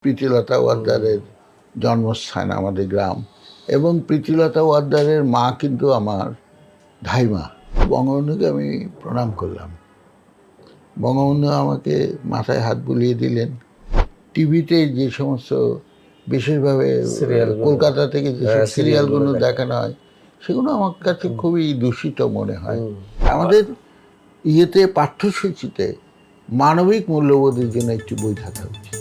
প্রীতিলতা ওয়াদ্দেদারের জন্মস্থান আমাদের গ্রাম, এবং প্রীতিলতা ওয়াদ্দেদারের মা কিন্তু আমার ধাইমা। বঙ্গবন্ধুকে আমি প্রণাম করলাম। বঙ্গবন্ধু আমাকে মাথায় হাত বুলিয়ে দিলেন। টিভিতে যে সমস্ত বিশেষভাবে কলকাতা থেকে যেসব সিরিয়ালগুলো দেখানো হয় সেগুলো আমার কাছে খুবই দূষিত মনে হয়। আমাদের ইয়েতে পাঠ্যসূচিতে মানবিক মূল্যবোধের জন্য একটি বই থাকা উচিত।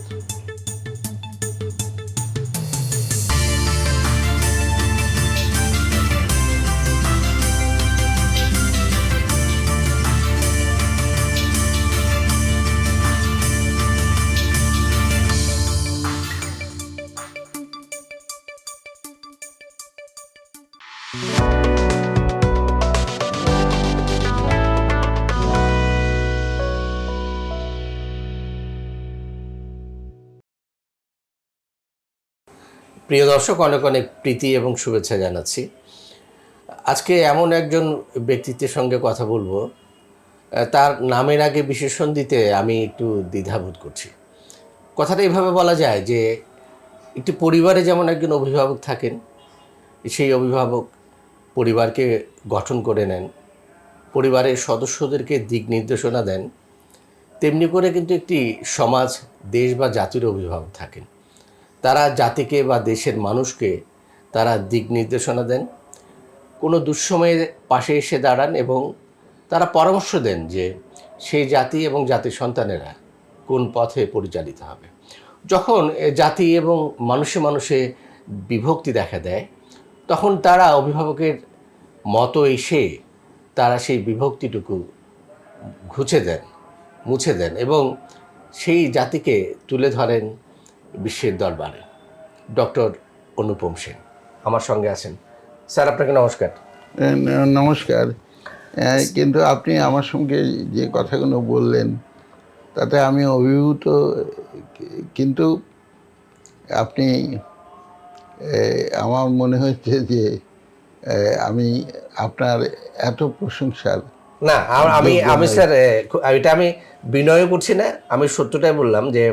প্রিয় দর্শক, অনেক অনেক প্রীতি এবং শুভেচ্ছা জানাচ্ছি। আজকে এমন একজন ব্যক্তিত্বের সঙ্গে কথা বলবো, তার নামের আগে বিশেষণ দিতে আমি একটু দ্বিধাবোধ করছি। কথাটা এইভাবে বলা যায় যে একটি পরিবারে যেমন একজন অভিভাবক থাকেন, সেই অভিভাবক পরিবারকে গঠন করে নেন, পরিবারের সদস্যদেরকে দিক নির্দেশনা দেন, তেমনি করে কিন্তু একটি সমাজ, দেশ বা জাতির অভিভাবক থাকেন। তারা জাতিকে বা দেশের মানুষকে তারা দিক নির্দেশনা দেন, কোনো দুঃসময়ে পাশে এসে দাঁড়ান এবং তারা পরামর্শ দেন যে সেই জাতি এবং জাতির সন্তানেরা কোন পথে পরিচালিত হবে। যখন জাতি এবং মানুষে মানুষে বিভক্তি দেখা দেয়, তখন তারা অভিভাবকের মতো এসে তারা সেই বিভক্তিটুকু ঘুচে দেন, মুছে দেন এবং সেই জাতিকে তুলে ধরেন বিশ্বের দরবারে। ডক্টর অনুপম সেন আমার সঙ্গে আছেন। স্যার, আপনাকে নমস্কার। নমস্কার। কিন্তু আপনি আমার সঙ্গে যে কথাগুলো বললেন তাতে আমি অভিভূত, কিন্তু আপনি আমার মনে হচ্ছে যে আমি আপনার এত প্রশংসার না, আমি স্যার এটা আমি বিনয় করছি না, আমি সত্যটাই বললাম যে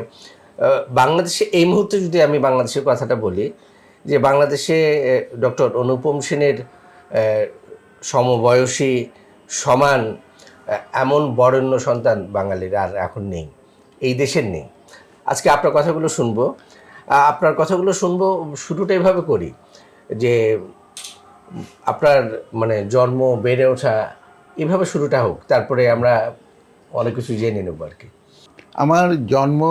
বাংলাদেশে এই মুহূর্তে যদি আমি বাংলাদেশের কথাটা বলি, যে বাংলাদেশে ডক্টর অনুপম সেনের সমবয়সী সমান এমন বরেণ্য সন্তান বাঙালির আর এখন নেই, এই দেশের নেই। আজকে আপনার কথাগুলো শুনবো। শুরুটা এভাবে করি যে আপনার মানে জন্ম, বেড়ে ওঠা, এভাবে শুরুটা হোক, তারপরে আমরা অনেক কিছু জেনে নেব আর কি। আমার জন্ম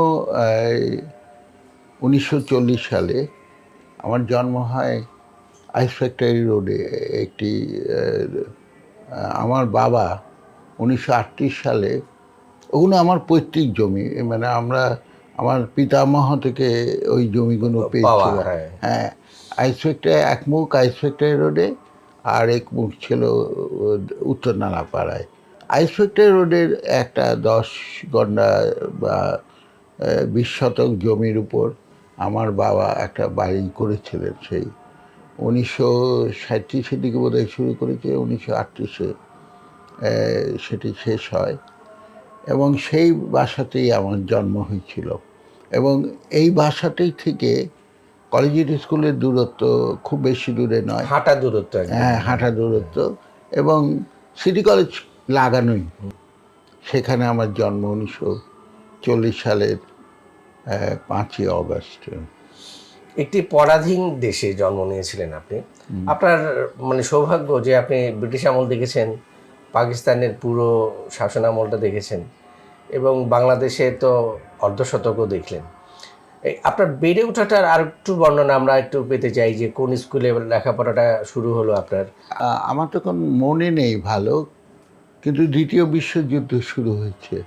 1940 সালে। আমার জন্ম হয় আইস ফ্যাক্টরি রোডে। একটি আমার বাবা 1938 সালে, ওগুলো আমার পৈতৃক জমি, মানে আমার পিতামহ থেকে ওই জমিগুলো পেয়েছিল। হ্যাঁ, আইস ফ্যাক্টরি, এক মুখ আইস ফ্যাক্টরি রোডে আর এক মুখ ছিল উত্তর নালাপাড়ায়। আইস ফ্যাক্টরি রোডের একটা 10 গন্ডা বা 20 শতক জমির উপর আমার বাবা একটা বাড়ি করেছিলেন। সেই 1937 দিকে বোধহয় শুরু করেছে, 1938-এ সেটি শেষ হয়, এবং সেই বাসাতেই আমার জন্ম হয়েছিল। এবং এই বাসাতেই থেকে কলেজিয়েট স্কুলের দূরত্ব খুব বেশি দূরে নয়, হাঁটা দূরত্ব। হ্যাঁ, হাঁটা দূরত্ব, এবং সিটি কলেজ লাগানোই। সেখানে আমার জন্ম 1940 সালের 5ই অগস্ট। একটি পরাধীন দেশে জন্ম নিয়েছিলেন আপনি। আপনার মানে সৌভাগ্য যে আপনি ব্রিটিশ আমল দেখেছেন, পাকিস্তানের পুরো শাসন আমলটা দেখেছেন, এবং বাংলাদেশে তো অর্ধশতকও দেখলেন। আপনার বেড়ে ওঠাটার আর একটু বর্ণনা আমরা একটু পেতে চাই, যে কোন স্কুলে লেখাপড়াটা শুরু হলো আপনার? আমার তখন মনে নেই ভালো, কিন্তু দ্বিতীয় বিশ্বযুদ্ধ শুরু হয়েছে।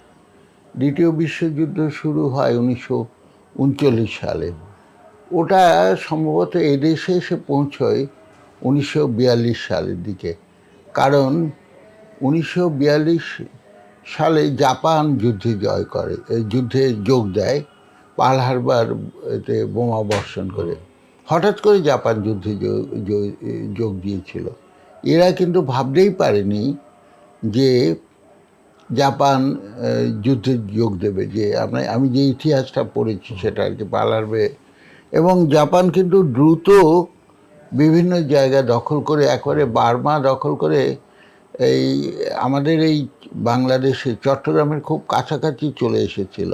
দ্বিতীয় বিশ্বযুদ্ধ শুরু হয় 1939 সালে। ওটা সম্ভবত এদেশে এসে পৌঁছয় 1942 সালের দিকে, কারণ 1942 সালে জাপান যুদ্ধে জয় করে, যুদ্ধে যোগ দেয়, পার্ল হারবারতে বোমা বর্ষণ করে। হঠাৎ করে জাপান যুদ্ধে যোগ দিয়েছিল। এরা কিন্তু ভাবতেই পারেনি যে জাপান যুদ্ধে যোগ দেবে, যে আমি যে ইতিহাসটা পড়েছি সেটা আর কি পালারবে। এবং জাপান কিন্তু দ্রুত বিভিন্ন জায়গা দখল করে একবারে বার্মা দখল করে এই আমাদের এই বাংলাদেশে চট্টগ্রামের খুব কাছাকাছি চলে এসেছিল।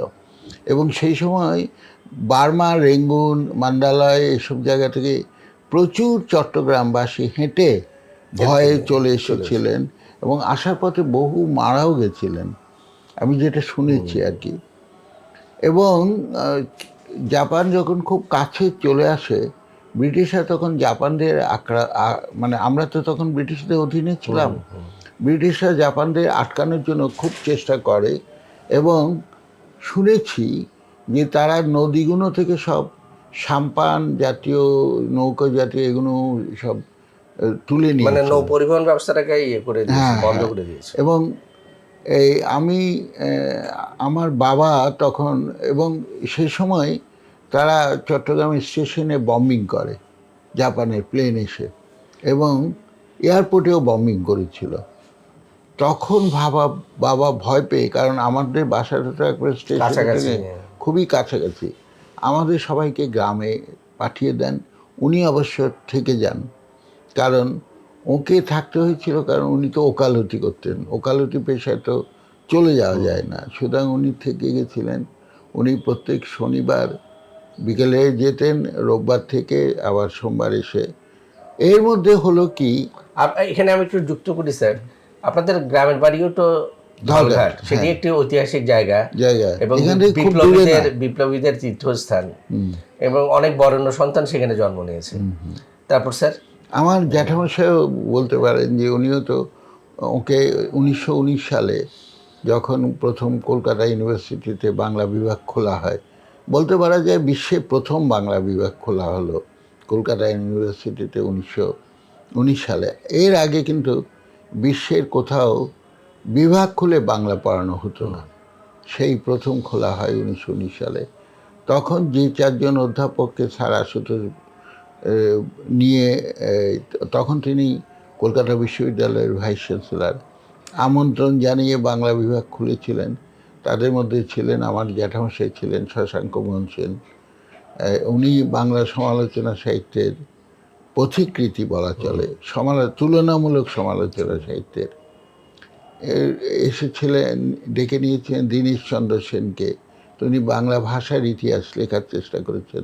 এবং সেই সময় বার্মা, রেঙ্গুন, মান্ডালয় এসব জায়গা থেকে প্রচুর চট্টগ্রামবাসী হেঁটে ভয়ে চলে এসেছিলেন এবং আসার পথে বহু মারাও গেছিলেন, আমি যেটা শুনেছি আর কি। এবং জাপান যখন খুব কাছে চলে আসে, ব্রিটিশরা তখন জাপানদের মানে আমরা তো তখন ব্রিটিশদের অধীনে ছিলাম, ব্রিটিশরা জাপানদের আটকানোর জন্য খুব চেষ্টা করে। এবং শুনেছি যে তারা নদীগুলো থেকে সব সাম্পান জাতীয়, নৌকা জাতীয় এগুলো সব তুলে নিয়ে, মানে নৌ পরিবহন ব্যবস্থাটাকে করে দিয়েছে, বন্ধ করে দিয়েছে। এবং এই আমার বাবা তখন, এবং সেই সময় তারা চট্টগ্রাম স্টেশনে বম্বিং করে, জাপানের প্লেন এসে, এবং এয়ারপোর্টেও বম্বিং করেছিল। তখন বাবা ভয় পেয়ে, কারণ আমাদের বাসাটা তো একবার স্টেশন থেকে খুবই কাছাকাছি, আমাদের সবাইকে গ্রামে পাঠিয়ে দেন। উনি অবশ্য থেকে যান, কারণ ওকে থাকতে হয়েছিল, কারণ উনি তো ওকালতি করতেন, ওকালতি পেশায় তো চলে যাওয়া যায় না, সুতরাং উনি থেকে গেছিলেন। উনি প্রত্যেক শনিবার বিকেলে যেতেন, রোববার থেকে আবার সোমবার এসে। এর মধ্যে হলো কি, এখানে আমি একটু যুক্ত করি স্যার, আপনাদের গ্রামের বাড়িও তো ধলঘাট, সেটি একটি ঐতিহাসিক জায়গা এবং বিপ্লবীদের তীর্থস্থান, এবং অনেক বরেণ্য সন্তান সেখানে জন্ম নিয়েছে। তারপর স্যার, আমার জ্যাঠামশাইও বলতে পারেন যে উনিও তো, ওকে 1919 সালে যখন প্রথম কলকাতা ইউনিভার্সিটিতে বাংলা বিভাগ খোলা হয়, বলতে পারা যায় বিশ্বে প্রথম বাংলা বিভাগ খোলা হলো কলকাতা ইউনিভার্সিটিতে 1919 সালে। এর আগে কিন্তু বিশ্বের কোথাও বিভাগ খুলে বাংলা পড়ানো হতো না, সেই প্রথম খোলা হয় 1919 সালে। তখন যে 4 জন অধ্যাপককে স্যার আশুতোষ নিয়ে, তখন তিনি কলকাতা বিশ্ববিদ্যালয়ের ভাইস চ্যান্সেলর, আমন্ত্রণ জানিয়ে বাংলা বিভাগ খুলেছিলেন। তাদের মধ্যে ছিলেন আমার জ্যাঠামশাই, ছিলেন শশাঙ্ক মোহন সেন। উনি বাংলা সমালোচনা সাহিত্যের পথিকৃতি বলা চলে, তুলনামূলক সমালোচনা সাহিত্যের। এসেছিলেন, ডেকে নিয়েছিলেন দীনেশচন্দ্র সেনকে। তিনি বাংলা ভাষার ইতিহাস লেখার চেষ্টা করেছেন,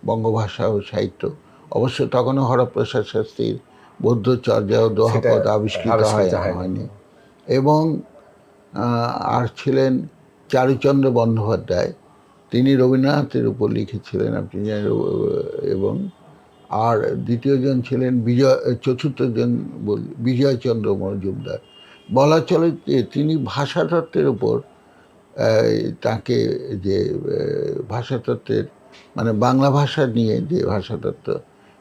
বঙ্গভাষা ও সাহিত্য। অবশ্য তখনও হরপ্রসাদ শাস্ত্রীর বৌদ্ধচর্যা ও দোহাপদ আবিষ্কৃত হয়নি। এবং আর ছিলেন চারুচন্দ্র বন্দ্যোপাধ্যায়, তিনি রবীন্দ্রনাথের উপর লিখেছিলেন আপনি জানেন। এবং আর দ্বিতীয়জন ছিলেন চতুর্থজন বিজয়চন্দ্র মজুমদার। বলা চলে যে তিনি ভাষাতত্ত্বের উপর, তাকে যে ভাষাতত্ত্বের মানে বাংলা ভাষা নিয়ে যে ভাষাতত্ত্ব,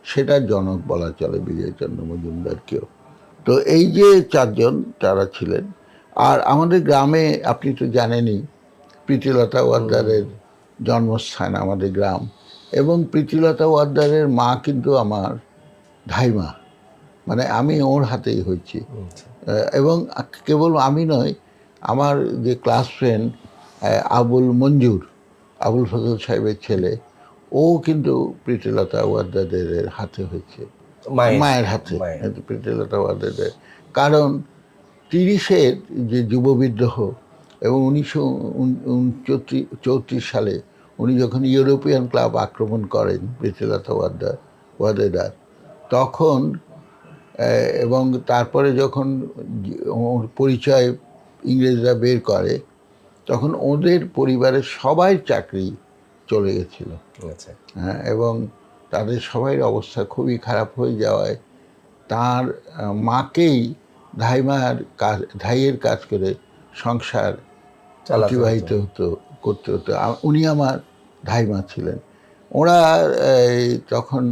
সেটার জনক বলা চলে বিজয়চন্দ্র মজুমদারকেও। তো এই যে 4 জন তারা ছিলেন। আর আমাদের গ্রামে আপনি তো জানেনই, প্রীতিলতা ওয়াদ্দেদারের জন্মস্থান আমাদের গ্রাম, এবং প্রীতিলতা ওয়াদ্দেদারের মা কিন্তু আমার ধাইমা, মানে আমি ওর হাতেই হয়েছি। এবং কেবল আমি নয়, আমার যে ক্লাস ফ্রেন্ড আবুল ফজল সাহেবের ছেলে, ও কিন্তু প্রীতিলতা ওয়াদ্দেদারের হাতে হয়েছে, মায়ের হাতে প্রীতিলতা ওয়াদ্দেদার। কারণ 30-এর যে যুব বিদ্রোহ এবং 1934 সালে উনি যখন ইউরোপিয়ান ক্লাব আক্রমণ করেন প্রীতিলতা ওয়াদ্দেদার, তখন এবং তারপরে যখন ওর পরিচয় ইংরেজরা বের করে, তখন ওদের পরিবারের সবাই চাকরি চলে গেছিল। হ্যাঁ, এবং তাদের সবাইয়ের অবস্থা খুবই খারাপ হয়ে যাওয়ায় তার মাকেই ধাইয়ের কাজ করে সংসার অতিবাহিত করতে হতো। উনি আমার ধাইমা ছিলেন। ওরা তখন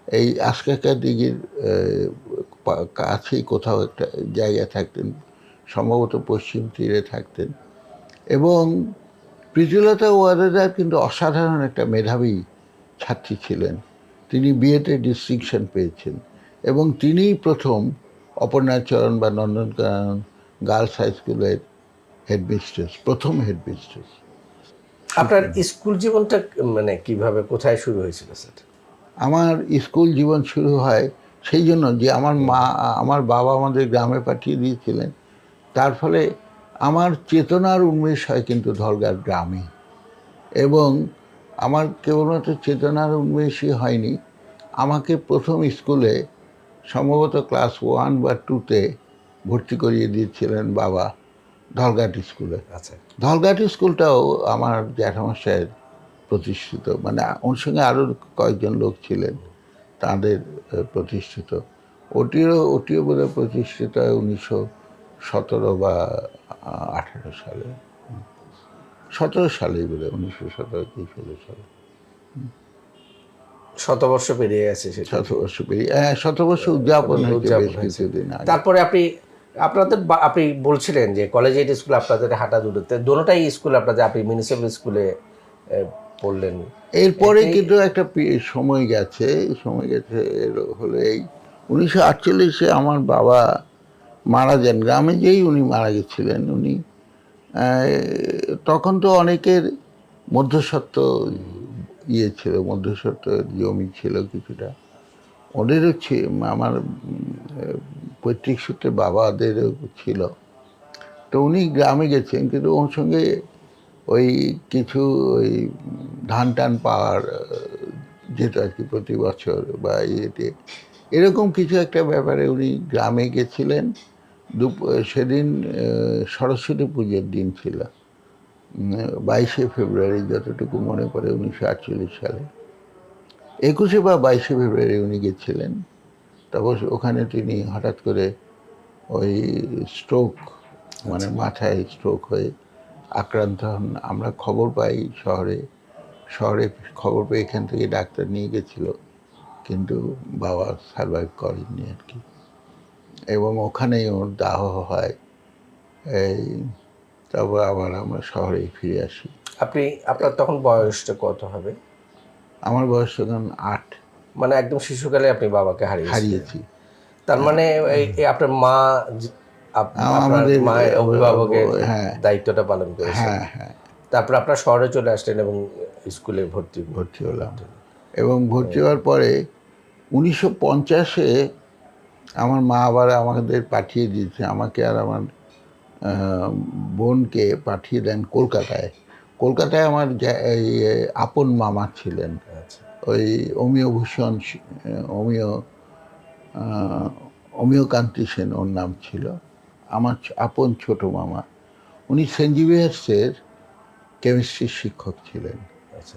এই আশকাকা দিঘির কাছেই কোথাও একটা জায়গায় থাকতেন, সম্ভবত পশ্চিম তীরে থাকতেন। এবং প্রীতিলতা ওয়াদ্দেদার কিন্তু অসাধারণ একটা মেধাবী ছাত্রী ছিলেন। তিনি বিএতে ডিস্টিংশন পেয়েছেন, এবং তিনিই প্রথম অপর্ণাচরণ বা নন্দনকানন গার্লস হাই স্কুলের হেডমিস্ট্রেস, প্রথম হেডমিস্ট্রেস। আপনার স্কুল জীবনটা মানে কিভাবে, কোথায় শুরু হয়েছিল স্যার? আমার স্কুল জীবন শুরু হয় সেই জন্য যে আমার বাবা আমাদের গ্রামে পাঠিয়ে দিয়েছিলেন। তার ফলে আমার চেতনার উন্মেষ হয় কিন্তু ধলগার গ্রামে। এবং আমার কেবলমাত্র চেতনার উন্মেষই হয়নি, আমাকে প্রথম স্কুলে সম্ভবত ক্লাস 1 বা 2-তে ভর্তি করিয়ে দিয়েছিলেন বাবা ধলঘাট স্কুলে। আচ্ছা, ধলঘাট স্কুলটাও আমার জ্যাঠামশাইয়ের প্রতিষ্ঠিত, মানে ওর সঙ্গে আরও কয়েকজন লোক ছিলেন, তাদের প্রতিষ্ঠিত। ওটিও বোধহয় প্রতিষ্ঠিত হয় 1917 বা 18 সালে, 17 সালেই বোধহয়, 1917 কি 16 সালে। শতবর্ষ পেরিয়ে গেছে সেটা। 7 বর্ষ পেরিয়ে, হ্যাঁ 7 বর্ষ উদযাপন হয়েছে বেশ হয়েছে। কিছুদিন আগে। তারপরে আপনি বলছিলেন যে কলেজিয়েট স্কুল আপনাদের হাঁটা দূরত্বে, দোনোটাই স্কুল আপনাদের, আপনি মিউনিসিপ্যাল স্কুলে পড়লেন। এরপরে কিন্তু একটা সময় গেছে হলো এই 1948-এ আমার বাবা মারা যান। গ্রামে যেই উনি মারা গেছিলেন, উনি তখন তো অনেকের মধ্যস্বত্ব ছিল, মধ্যস্বত্ব জমি ছিল কিছুটা, ওদেরও আমার পৈতৃক সূত্রে বাবাদেরও ছিল। তো উনি গ্রামে গেছেন, কিন্তু ওর সঙ্গে ওই কিছু ওই ধান টান পাওয়ার যেটা আর কি প্রতি বছর বা ইয়েতে এরকম কিছু একটা ব্যাপারে উনি গ্রামে গেছিলেন। সেদিন সরস্বতী পুজোর দিন ছিল, 22শে ফেব্রুয়ারি যতটুকু মনে পড়ে, 1948 সালে 21শে বা 22শে ফেব্রুয়ারি উনি গেছিলেন। তারপর ওখানে তিনি হঠাৎ করে ওই স্ট্রোক, মানে মাথায় স্ট্রোক হয়ে আক্রান্ত হন। আমরা খবর পাই শহরে খবর পেয়ে এখান থেকে ডাক্তার নিয়ে গেছিল, কিন্তু বাবা সারভাইভ করেননি আর কি। এবং ওখানেই ওর দাহ হয়। এই তারপর আবার আমরা শহরে ফিরে আসি। আপনার তখন বয়সটা কত হবে? আমার বয়স তখন 8। মানে একদম শিশুকালে আপনি বাবাকে হারিয়েছি। তার মানে আপনার মা আপনার আমাদের মায়ের অভিভাবকের হ্যাঁ দায়িত্বটা পালন করেছেন। হ্যাঁ হ্যাঁ, তারপর আপনার শহরে চলে আসলেন এবং স্কুলে ভর্তি হলাম। এবং ভর্তি হওয়ার পরে 1950-এ আমার মা আবার আমাদের পাঠিয়ে দিয়েছে, আমাকে আর আমার বোনকে পাঠিয়ে দেন কলকাতায়। কলকাতায় আমার এই আপন মামা ছিলেন, আচ্ছা, ওই অমিয়ভূষণ, অমিয় অমিয়কান্তি সেন ওর নাম ছিল, আমার আপন ছোট মামা। উনি সেন্ট জেভিয়ার্সের কেমিস্ট্রির শিক্ষক ছিলেন। আচ্ছা,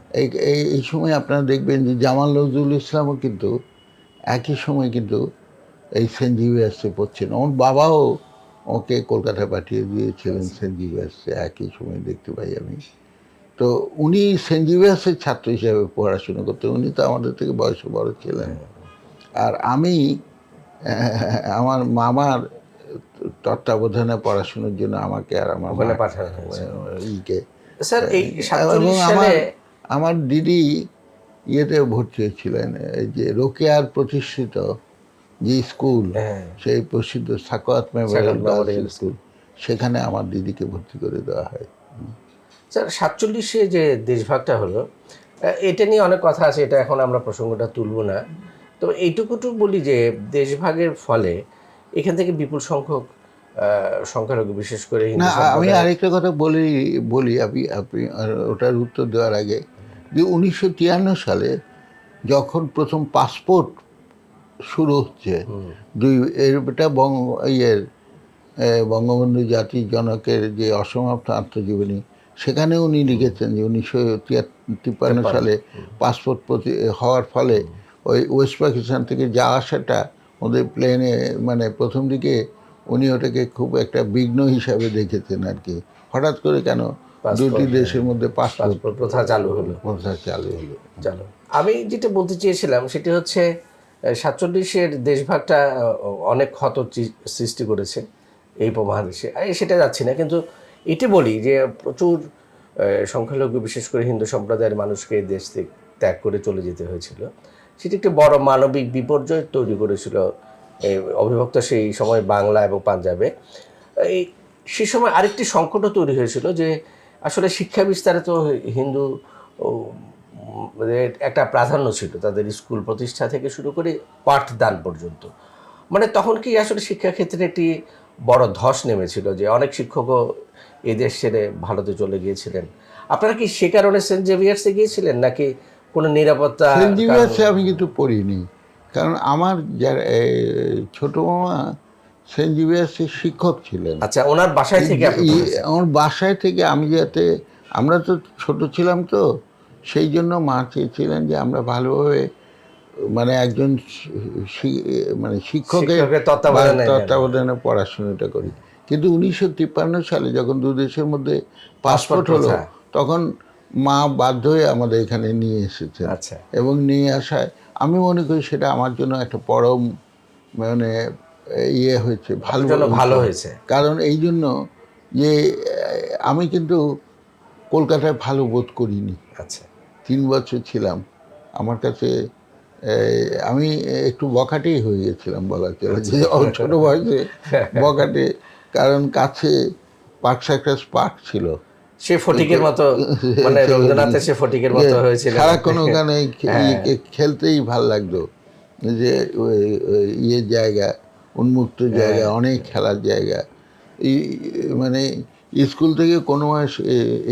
এই সময় আপনারা দেখবেন যে জামাল নজরুল ইসলামও কিন্তু একই সময় কিন্তু এই সেন্ট জেভিয়ার্সে পড়ছেন। ওর বাবাও ওকে কলকাতায় পাঠিয়ে দিয়েছিলেন সেন্ট জেভিয়ার্সে, একই সময় দেখতে পাই আমি। তো উনি সেন্ট জেভিয়ার্সের ছাত্র হিসাবে পড়াশুনো করতেন। উনি তো আমাদের থেকে বয়সে বড় ছিলেন। আর আমি আমার মামার তত্ত্বাবধানে পড়াশোনার জন্য আমাকে আর আমার ওখানে পাঠানো হয়েছে। ইকে স্যার এই এবং 47 সালে আমার দিদি ইয়েতে ভর্তি হয়েছিলেন, এই যে রোকেয়ার প্রতিষ্ঠিত যে স্কুল, সেই প্রসিদ্ধ সাকাওয়াত মেমোরিয়াল গার্লস স্কুল, সেখানে আমার দিদিকে ভর্তি করে দেওয়া হয়। স্যার 47-এ যে দেশভাগটা হলো, এটা নিয়ে অনেক কথা আছে, এটা এখন আমরা প্রসঙ্গটা তুলব না। তো এইটুকুটু বলি যে দেশভাগের ফলে এখান থেকে বিপুল সংখ্যক সংখ্যালঘু, বিশেষ করে না, হিন্দু আমি সম্প্রদায়। আরেকটা কথা বলি আপনি ওটার উত্তর দেওয়ার আগে, যে 1953 সালে যখন প্রথম পাসপোর্ট শুরু হচ্ছে, এটা বঙ্গবন্ধু জাতির জনকের যে অসমাপ্ত আত্মজীবনী, সেখানে উনি লিখেছেন যে 1953 সালে পাসপোর্ট হওয়ার ফলে ওই ওয়েস্ট পাকিস্তান থেকে যাওয়া আসাটা ওদের প্লেনে, মানে প্রথম দিকে উনি ওটাকে খুব একটা বিঘ্ন হিসাবে দেখেছেন আর কি। হঠাৎ করে কেন দুটি দেশের মধ্যে পাসপোর্ট প্রথা চালু হলো। আমি যেটা বলতে চেয়েছিলাম সেটি হচ্ছে 47-এর দেশভাগটা অনেক ক্ষত সৃষ্টি করেছে এই উপমহাদেশে, সেটা যাচ্ছি না, কিন্তু এটি বলি যে প্রচুর সংখ্যালঘু, বিশেষ করে হিন্দু সম্প্রদায়ের মানুষকে দেশ ত্যাগ করে চলে যেতে হয়েছিল। সেটি একটি বড় মানবিক বিপর্যয় তৈরি করেছিল এই অবিভক্ত সেই সময় বাংলা এবং পাঞ্জাবে। এই সে সময় আরেকটি সংকটও তৈরি হয়েছিল যে আসলে শিক্ষা বিস্তারে তো হিন্দু ও, মানে একটা প্রাধান্য ছিল তাদের স্কুল প্রতিষ্ঠা থেকে শুরু করে পাঠদান পর্যন্ত। মানে তখন কি আসলে শিক্ষাক্ষেত্রে একটি বড় ধস নেমেছিল যে অনেক শিক্ষকও এই দেশ ছেড়ে ভারতে চলে গিয়েছিলেন। আপনারা কি সে কারণে সেন্ট জেভিয়ার্সে গিয়েছিলেন নাকি কোনো নিরাপত্তা সেন্ট জেভিয়ার্সে আমি কিন্তু পড়িনি, কারণ আমার যারা ছোট মামা সেন্ট জেভিয়ার্সের শিক্ষক ছিলেন। আচ্ছা, ওনার বাসায় থেকে আপনি পড়েছেন? আমার বাসায় থেকে আমি যাতে, আমরা তো ছোট ছিলাম, তো সেই জন্য মা চেয়েছিলেন যে আমরা ভালোভাবে মানে একজন মানে শিক্ষকের শিক্ষকের তত্ত্বাবধানে নেন। তত্ত্বাবধানে পড়াশোনাটা করি। কিন্তু 1953 সালে যখন দু দেশের মধ্যে পাসপোর্ট হলো, প্রথা। তখন মা বাধ্য হয়ে আমাদের এখানে নিয়ে এসেছেন। আচ্ছা। এবং নিয়ে আসায় আমি মনে করি সেটা আমার জন্য একটা পরম মানে ইয়ে হয়েছে, ভালো হয়েছে। কারণ এই জন্য যে আমি কিন্তু কলকাতায় ভালো বোধ করিনি। আচ্ছা। 3 বছর ছিলাম, আমার কাছে আমি একটু বখাটেই হয়ে গেছিলাম বলা চলে, যে ছোট বয়সে বখাটে, কারণ কাছে পার্ক সার্কাস পার্ক ছিল, সে ফটিকের মতো, মানে রবীন্দ্রনাথের সে ফটিকের মতো হয়েছিল। সারাক্ষণ ওখানে খেলতেই ভাল লাগতো, যে ইয়ে জায়গা, উন্মুক্ত জায়গা, অনেক খেলার জায়গা। মানে স্কুল থেকে কোনো মাস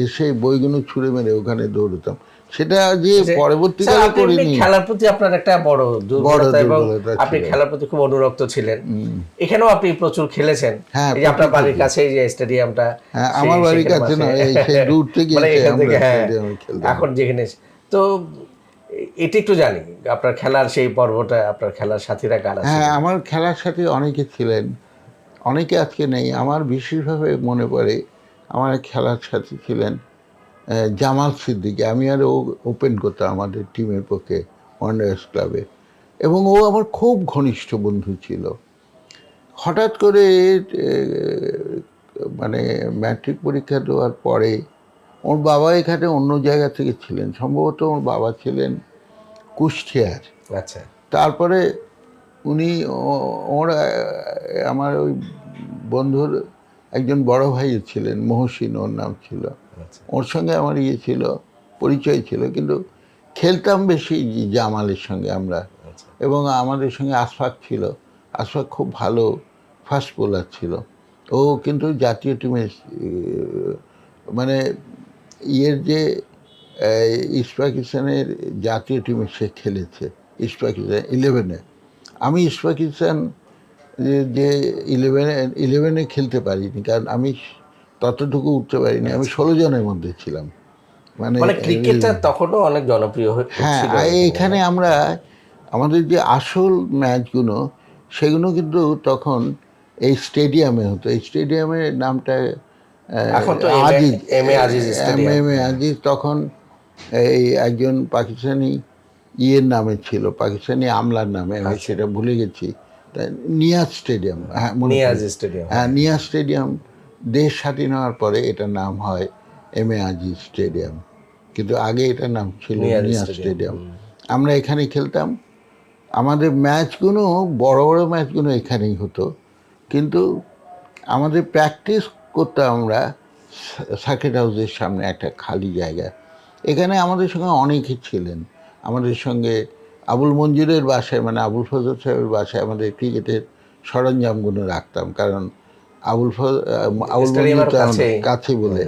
এসে বইগুলো ছুঁড়ে মেরে ওখানে দৌড়তাম, সেটা যে পরবর্তীকালে করিনি। খেলার প্রতি আপনার একটা বড় দুর্বলতা, এবং আপনি খেলার প্রতি খুব অনুরক্ত ছিলেন। এখানেও আপনি প্রচুর খেলেছেন। এই যে আপনার বাড়ির কাছে এই যে স্টেডিয়ামটা, আমার বাড়ির কাছে না, সেই দূর থেকে এখন যেখানে, তো এটি একটু জানি আপনার খেলার সেই পর্বটা, আপনার খেলার সাথীরা কারা? হ্যাঁ, আমার খেলার সাথী অনেকে ছিলেন, অনেকে আজকে নেই। আমার বিশেষভাবে মনে পড়ে আমার খেলার সাথী ছিলেন জামাল সিদ্দিকী। আমি আর ও ওপেন করতাম আমাদের টিমের পক্ষে ওয়ান্ডারার্স ক্লাবে, এবং ও আমার খুব ঘনিষ্ঠ বন্ধু ছিল। হঠাৎ করে মানে ম্যাট্রিক পরীক্ষা দেওয়ার পরে ওর বাবা এখানে অন্য জায়গা থেকে ছিলেন, সম্ভবত ওর বাবা ছিলেন কুষ্টিয়ার। আচ্ছা। তারপরে উনি ওর আমার ওই বন্ধুর একজন বড় ভাই ছিলেন, মহসিন ওর নাম ছিল। ওর সঙ্গে আমার ইয়ে ছিল, পরিচয় ছিল, কিন্তু খেলতাম বেশি জামালের সঙ্গে আমরা। এবং আমাদের সঙ্গে আশফাক ছিল, আশফাক খুব ভালো ফাস্ট বোলার ছিল। ও কিন্তু জাতীয় টিমে মানে ইয়ের যে ইস্ট পাকিস্তানের জাতীয় টিমে সে খেলেছে, ইস্ট পাকিস্তান 11-এ। আমি ইস্ট পাকিস্তান যে 11-এ খেলতে পারিনি, কারণ আমি ততটুকু উঠতে পারিনি, আমি 16 জনের মধ্যে ছিলাম। মানে ক্রিকেটটা তখনও অনেক জনপ্রিয় হয়েছিল। হ্যাঁ, এখানে আমরা আমাদের যে আসল ম্যাচগুলো সেগুলো কিন্তু তখন এই স্টেডিয়ামে হতো। এই স্টেডিয়ামের নামটা এখন তো Aziz, M A Aziz stadium. M A Aziz. তখন এই একজন পাকিস্তানি ইয়ের নামে ছিল, পাকিস্তানি আমলার নামে, আমি সেটা ভুলে গেছি। নিয়াজ স্টেডিয়াম, হ্যাঁ, নিয়াজ স্টেডিয়াম। হ্যাঁ, নিয়াজ স্টেডিয়াম। দেশ স্বাধীন হওয়ার পরে এটার নাম হয় এম এ আজিজ স্টেডিয়াম, কিন্তু আগে এটার নাম ছিল নিয়াজ স্টেডিয়াম। আমরা এখানে খেলতাম, আমাদের ম্যাচগুলো বড় বড় ম্যাচগুলো এখানেই হতো, কিন্তু আমাদের প্র্যাকটিস করতাম আমরা সার্কিট হাউসের সামনে একটা খালি জায়গা। এখানে আমাদের সঙ্গে অনেকে ছিলেন, আমাদের সঙ্গে আবুল মঞ্জুরের বাসায়, মানে আবুল ফজল সাহেবের বাসায় আমাদের ক্রিকেটের সরঞ্জামগুলো রাখতাম, কারণ আবুল মঞ্জুর কাছে বলে।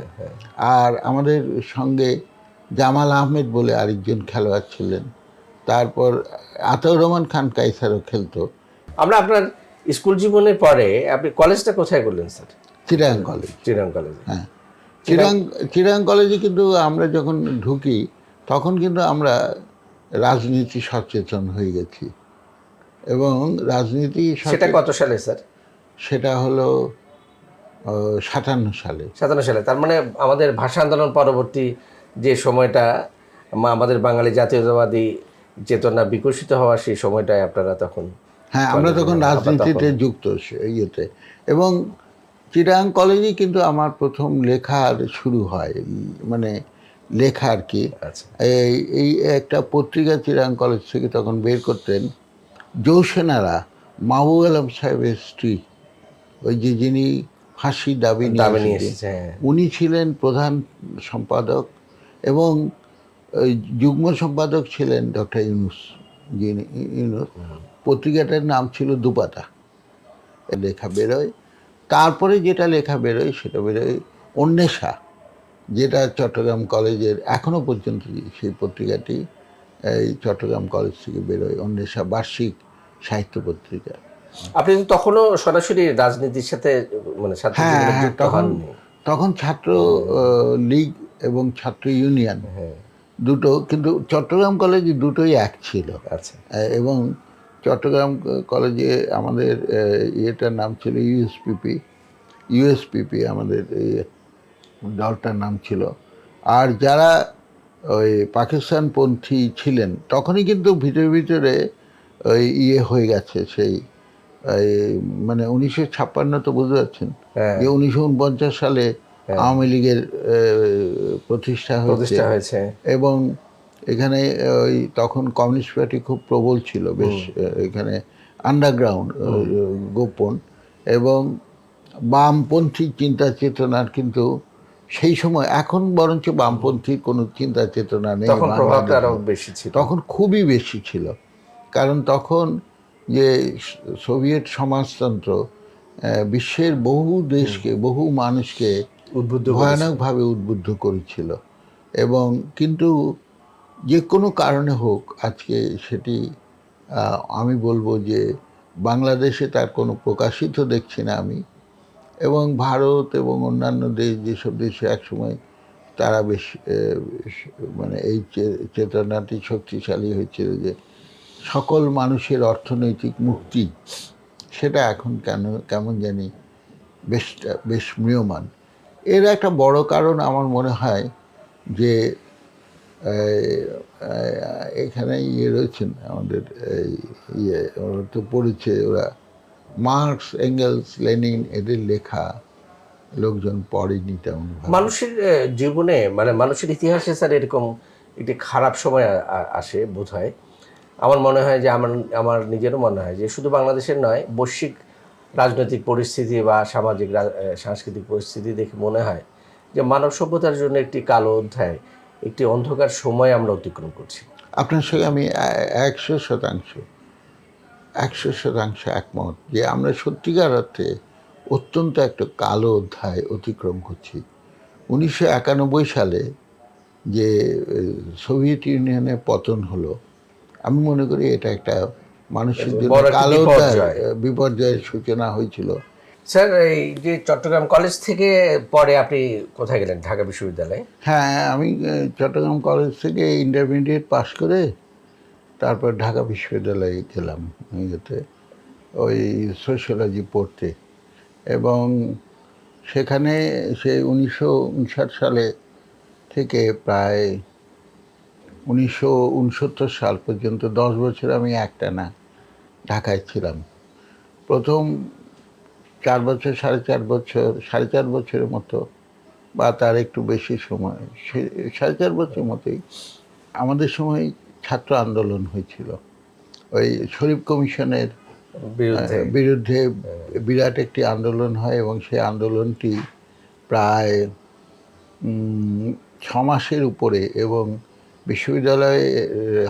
আর আমাদের সঙ্গে জামাল আহমেদ বলে আরেকজন খেলোয়াড় ছিলেন, তারপর আতাউর রহমান খান কাইসারও খেলতো। আমরা আপনার স্কুল জীবনের পরে আপনি কলেজটা কোথায় করলেন স্যার? চিটাগাং কলেজ। চিটাগাং কলেজে। হ্যাঁ, চিটাগাং কলেজে কিন্তু আমরা যখন ঢুকি তখন কিন্তু আমরা রাজনীতি সচেতন হয়ে গেছি, এবং রাজনীতি। সেটা কত সালে স্যার? সেটা হলো 57 সালে। 57 সালে, তার মানে আমাদের ভাষা আন্দোলন পরবর্তী যে সময়টা, আমাদের বাঙালি জাতীয়তাবাদী চেতনা বিকশিত হওয়া, সেই সময়টায় আপনারা তখন। হ্যাঁ, আমরা তখন রাজনীতিতে যুক্ত ইয়েতে। এবং চিটাগাং কলেজেই কিন্তু আমার প্রথম লেখার শুরু হয়, মানে লেখা আর কি। এই একটা পত্রিকা চিটাগাং কলেজ থেকে তখন বের করতেন জৌসেনারা, মাহবুব আলম সাহেবের স্ত্রী, ওই যে যিনি ফাঁসি দাবি দামে নিয়ে নিয়ে এসেছে, হ্যাঁ। উনি ছিলেন প্রধান সম্পাদক এবং ওই যুগ্ম সম্পাদক ছিলেন ডক্টর ইউনুস। যিনি ইউনুস, পত্রিকাটার নাম ছিল দুপাতা। লেখা বেরোয়, তারপরে যেটা লেখা বেরোয় সেটা বেরোয় অন্বেষা, যেটা চট্টগ্রাম কলেজের এখনো পর্যন্ত সেই পত্রিকাটি এই চট্টগ্রাম কলেজ থেকে বেরোয়, অন্বেষা বার্ষিক সাহিত্য পত্রিকা। আপনি তো তখনও সরাসরি রাজনীতির সাথে মানে ছাত্র হ্যাঁ জীবনে হ্যাঁ, যুক্ত তখন হননি। তখন ছাত্র লীগ এবং ছাত্র ইউনিয়ন হ্যাঁ, দুটো, কিন্তু চট্টগ্রাম কলেজে দুটোই এক ছিল। আচ্ছা। এবং চট্টগ্রাম কলেজে আমাদের ইয়েটার নাম ছিল ইউএসপিপি আমাদের এই দলটার নাম ছিল। আর যারা ওই পাকিস্তানপন্থী ছিলেন তখনই কিন্তু ভিতরে ভিতরে ওই ইয়ে হয়ে গেছে সেই এই মানে 1956 তো বুঝতে পারছেন হ্যাঁ, যে 1949 সালে আওয়ামী লীগের প্রতিষ্ঠা হয়েছে। এবং এখানে ওই তখন কমিউনিস্ট পার্টি খুব প্রবল ছিল বেশ, এখানে আন্ডারগ্রাউন্ড, গোপন, এবং বামপন্থী চিন্তা চেতনার কিন্তু সেই সময়, এখন বরঞ্চ বামপন্থীর কোনো চিন্তা চেতনা নেই তখন প্রভাবটা আরো বাংলাদেশে, বেশি ছিল। তখন খুবই বেশি ছিল। কারণ তখন যে সোভিয়েত সমাজতন্ত্র বিশ্বের বহু দেশকে, বহু মানুষকে উদ্বুদ্ধ ভয়ানকভাবে উদ্বুদ্ধ করেছিল। এবং কিন্তু যে কোনো কারণে হোক আজকে সেটি আমি বলবো যে বাংলাদেশে তার কোনো প্রকাশিত দেখছি না আমি। এবং ভারত এবং অন্যান্য দেশ, যেসব দেশে একসময় তারা বেশ মানে এই চেতনাটি শক্তিশালী হয়েছিল যে সকল মানুষের অর্থনৈতিক মুক্তি, সেটা এখন কেমন জানি বেশ ম্রিয়মাণ। এর একটা বড় কারণ আমার মনে হয় যে এখানে ইয়ে রয়েছেন আমাদের এই ইয়ে, ওরা তো পড়েছে, ওরা মার্কস, এঙ্গেলস, লেনিন, এদের লেখা লোকজন পড়েনি তেমন। মানুষের জীবনে মানে মানুষের ইতিহাসে স্যার এরকম একটি খারাপ সময় আসে বোধ হয়। আমার মনে হয় যে আমার আমার নিজেরও মনে হয় যে শুধু বাংলাদেশের নয়, বৈশ্বিক রাজনৈতিক পরিস্থিতি বা সামাজিক সাংস্কৃতিক পরিস্থিতি দেখে মনে হয় যে মানব সভ্যতার জন্য একটি কালো অধ্যায়, একটি অন্ধকার সময় আমরা অতিক্রম করছি। আপনার সঙ্গে আমি 100% একমত যে আমরা সত্যিকার অর্থে অত্যন্ত একটা কালো অধ্যায় অতিক্রম করছি। 1991 সালে যে সোভিয়েত ইউনিয়নের পতন হলো, আমি মনে করি এটা একটা মানুষের জন্য বড় একটা কালো বিপর্যয়। বিপর্যয়ের সূচনা হয়েছিল। স্যার, এই যে চট্টগ্রাম কলেজ থেকে পরে আপনি কোথায় গেলেন? ঢাকা বিশ্ববিদ্যালয়ে? হ্যাঁ, আমি চট্টগ্রাম কলেজ থেকে ইন্টারমিডিয়েট পাশ করে তারপর ঢাকা বিশ্ববিদ্যালয়ে গেলাম ইয়েতে, ওই সোশিয়োলজি পড়তে। এবং সেখানে সে 1959 সালে থেকে প্রায় 1969 সাল পর্যন্ত 10 বছর আমি একটানা ঢাকায় ছিলাম। প্রথম 4 বছর, 4.5 বছরের মতো, বা তার একটু বেশি সময়, 4.5 বছর মতোই আমাদের সময় ছাত্র আন্দোলন হয়েছিল ওই শরীফ কমিশনের বিরুদ্ধে। বিরাট একটি আন্দোলন হয় এবং সেই আন্দোলনটি প্রায় 6 মাসের উপরে, এবং বিশ্ববিদ্যালয়ে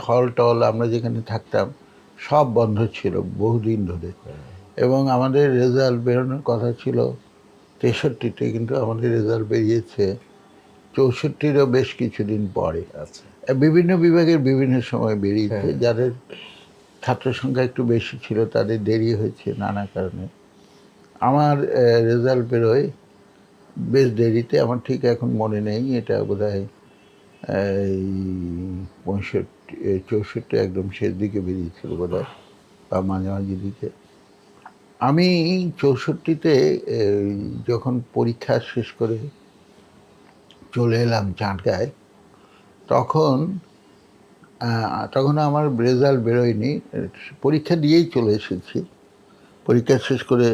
হল টল আমরা যেখানে থাকতাম সব বন্ধ ছিল বহুদিন ধরে। এবং আমাদের রেজাল্ট বেরোনোর কথা ছিল 63-তে, কিন্তু আমাদের রেজাল্ট বেরিয়েছে 64-রও বেশ কিছুদিন পরে। আচ্ছা। বিভিন্ন বিভাগের বিভিন্ন সময় বেরিয়েছে। যাদের ছাত্র সংখ্যা একটু বেশি ছিল তাদের দেরি হয়েছে নানা কারণে। আমার রেজাল্ট বেরোয় বেশ দেরিতে, আমার ঠিক এখন মনে নেই, এটা বোধহয় এই 64 একদম শেষ দিকে বেরিয়েছিল বোধহয়, বা মাঝামাঝি দিকে। আমি 64-তে যখন পরীক্ষা শেষ করে চলে এলাম চাটগাঁয়, তখন আমার রেজাল্ট বেরোয়নি, পরীক্ষা দিয়েই চলে এসেছি। পরীক্ষা শেষ করে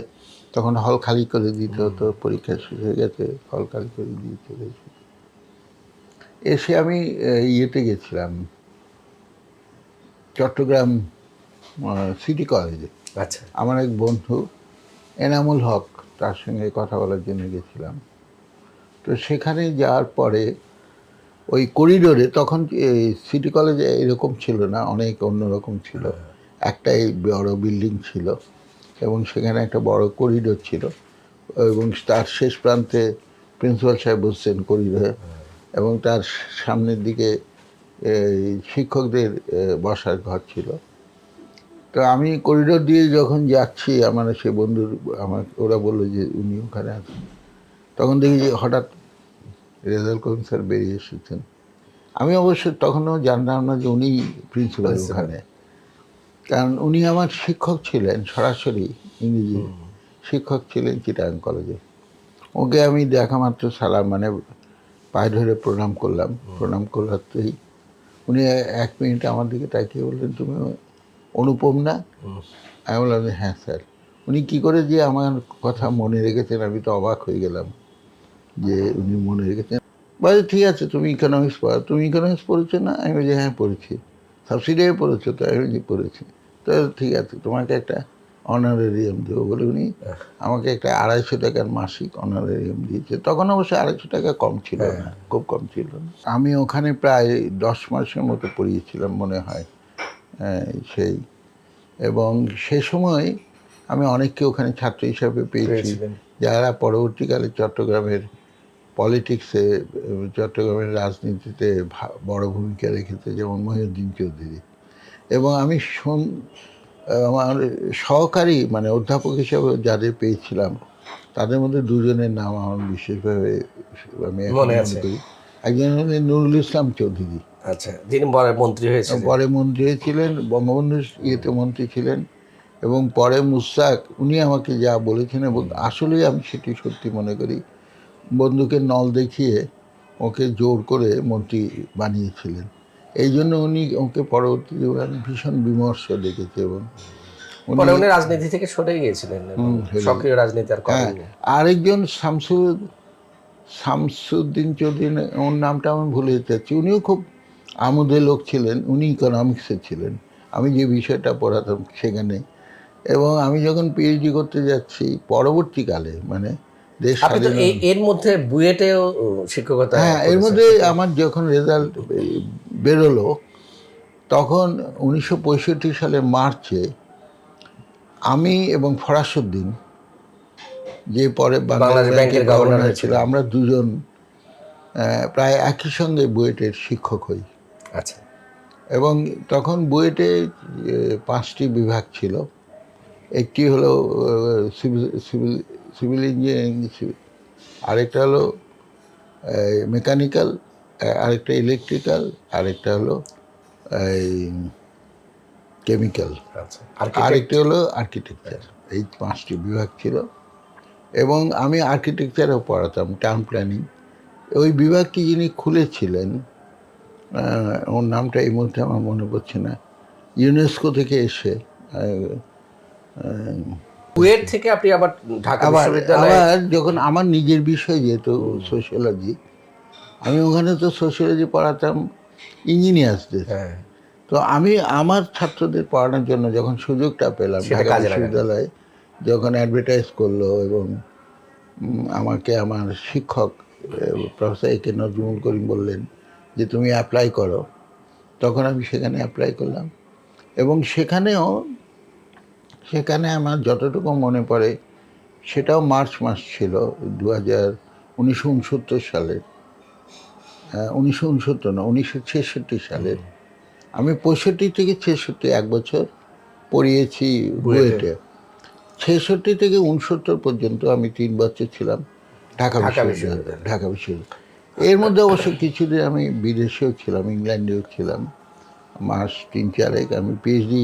তখন হল খালি করে দিতে হতো, পরীক্ষা শেষ হয়ে গেছে, হল খালি করে দিয়ে চলে এসেছি। এসে আমি ইয়েতে গেছিলাম চট্টগ্রাম সিটি কলেজে। আচ্ছা। আমার এক বন্ধু এনামুল হক তার সঙ্গে কথা বলার জন্য গেছিলাম। তো সেখানে যাওয়ার পরে ওই করিডোরে তখন সিটি কলেজে এরকম ছিল না, অনেক অন্যরকম ছিল। একটাই বড় বিল্ডিং ছিল এবং সেখানে একটা বড় করিডোর ছিল এবং তার শেষ প্রান্তে প্রিন্সিপাল সাহেব বসছেন করিডোরে এবং তার সামনের দিকে শিক্ষকদের বসার ঘর ছিল। তো আমি করিডোর দিয়ে যখন যাচ্ছি, আমার সে বন্ধুর ওরা বললো যে উনি ওখানে আছেন। তখন দেখি যে হঠাৎ রেজাল করিম স্যার বেরিয়ে এসেছেন। আমি অবশ্য তখনও জানতাম না যে উনি প্রিন্সিপাল ওখানে, কারণ উনি আমার শিক্ষক ছিলেন, সরাসরি ইংরেজি শিক্ষক ছিলেন চিটাগাং কলেজে। ওকে আমি দেখা মাত্র সালাম মানে পায়ে ধরে প্রণাম করলাম। প্রণাম করতেই উনি 1 মিনিট আমার দিকে তাকিয়ে বললেন, তুমি অনুপম না? আমি বললাম হ্যাঁ স্যার। উনি কী করে যে আমার কথা মনে রেখেছেন আমি তো অবাক হয়ে গেলাম যে উনি মনে রেখেছেন। বলে ঠিক আছে, তুমি ইকোনমিক্স পড়ো। তুমি ইকোনমিক্স পড়েছো না? আমি বলছি হ্যাঁ পড়েছি। সাবসিডিয়ারি পড়েছো তো? আমি বলছি পড়েছি। তো ঠিক আছে, তোমাকে একটা অনারেরিয়াম দেবো বলে উনি আমাকে একটা 250 টাকার মাসিক অনারেরিয়াম দিয়েছে। তখন অবশ্য 250 টাকা কম ছিল না, খুব কম ছিল না। আমি ওখানে প্রায় 10 মাসের মতো পড়িয়েছিলাম মনে হয় সেই। এবং সে সময় আমি অনেককে ওখানে ছাত্র হিসাবে পেয়েছি, যারা পরবর্তীকালে চট্টগ্রামের পলিটিক্সে, চট্টগ্রামের রাজনীতিতে বড় ভূমিকা রেখেছে, যেমন মহিউদ্দিন চৌধুরী। এবং আমি আমার সহকারী মানে অধ্যাপক হিসাবে যাদের পেয়েছিলাম তাদের মধ্যে 2 জনের নাম আমার বিশেষভাবে আমি মনে করি। একজন হলেন নুরুল ইসলাম চৌধুরী, আচ্ছা, যিনি পরে মন্ত্রী হয়েছিলেন। পরে মন্ত্রী হয়েছিলেন, বঙ্গবন্ধুর ইয়েতে মন্ত্রী ছিলেন। এবং পরে মুশতাক, উনি আমাকে যা বলেছেন এবং আসলেই আমি সেটি সত্যি মনে করি, বন্দুকে নল দেখিয়ে ওকে জোর করে মন্ত্রী বানিয়েছিলেন। এই জন্য উনি ওকে পরবর্তী জীবনে ভীষণ বিমর্ষ দেখেছে এবং পরে উনি রাজনীতি থেকে সরে গিয়েছিলেন, সক্রিয় রাজনীতি আর করেননি। আরেকজন শামসুদ্দিন চৌধুরী, ওর নামটা আমি ভুলে যাচ্ছি, উনিও খুব আমোদে লোক ছিলেন। উনি ইকোনমিক্সে ছিলেন, আমি যে বিষয়টা পড়াতাম সেখানে। এবং আমি যখন পিএইচডি করতে যাচ্ছি পরবর্তীকালে, মানে দেশ স্বাধীন, এর মধ্যে বুয়েটেও শিক্ষকতা, হ্যাঁ এর মধ্যে আমার যখন রেজাল্ট বেরোলো তখন 1965 সালের মার্চে আমি এবং ফরাসুদ্দিন, যে পরে বাংলাদেশ ব্যাংকের গভর্নর ছিল, আমরা দুজন প্রায় একই সঙ্গে বুয়েটের শিক্ষক হই। আচ্ছা। এবং তখন বুয়েটে 5টি বিভাগ ছিল। একটি হলো সিভিল ইঞ্জিনিয়ারিং, আরেকটা হলো মেকানিক্যাল, আরেকটা ইলেকট্রিক্যাল, আরেকটা হলো কেমিক্যাল, আরেকটি হলো আর্কিটেকচার। এই 5টি বিভাগ ছিল এবং আমি আর্কিটেকচারও পড়াতাম, টাউন প্ল্যানিং। ওই বিভাগটি যিনি খুলেছিলেন, ওর নামটা এই মুহূর্তে আমার মনে পড়ছে না, ইউনেস্কো থেকে এসে। বুয়েট থেকে আপনি আবার ঢাকা বিশ্ববিদ্যালয়ে, আবার যখন আমার নিজের বিষয় যেহেতু সোশিওলজি, আমি ওখানে তো সোশিওলজি পড়াতাম ইঞ্জিনিয়ার্সদের। তো আমি আমার ছাত্রদের পড়ানোর জন্য যখন সুযোগটা পেলাম, ঢাকা বিশ্ববিদ্যালয়ে যখন অ্যাডভার্টাইজ করলো এবং আমাকে আমার শিক্ষক প্রফেসর এ.কে নজরুল করিম বললেন যে তুমি অ্যাপ্লাই করো, তখন আমি সেখানে অ্যাপ্লাই করলাম। এবং সেখানে আমার যতটুকু মনে পড়ে সেটাও মার্চ মাস ছিল, 1969 সালের, 1969 না 1966 সালের। আমি 65 থেকে 66 1 বছর পড়িয়েছি বুয়েটে। 66 থেকে 69 পর্যন্ত আমি 3 বছর ছিলাম ঢাকা বিশ্ববিদ্যালয়ে। এর মধ্যে অবশ্য কিছুদিন আমি বিদেশেও ছিলাম, ইংল্যান্ডেও ছিলাম, মাস 3-4 আমি পিএইচডি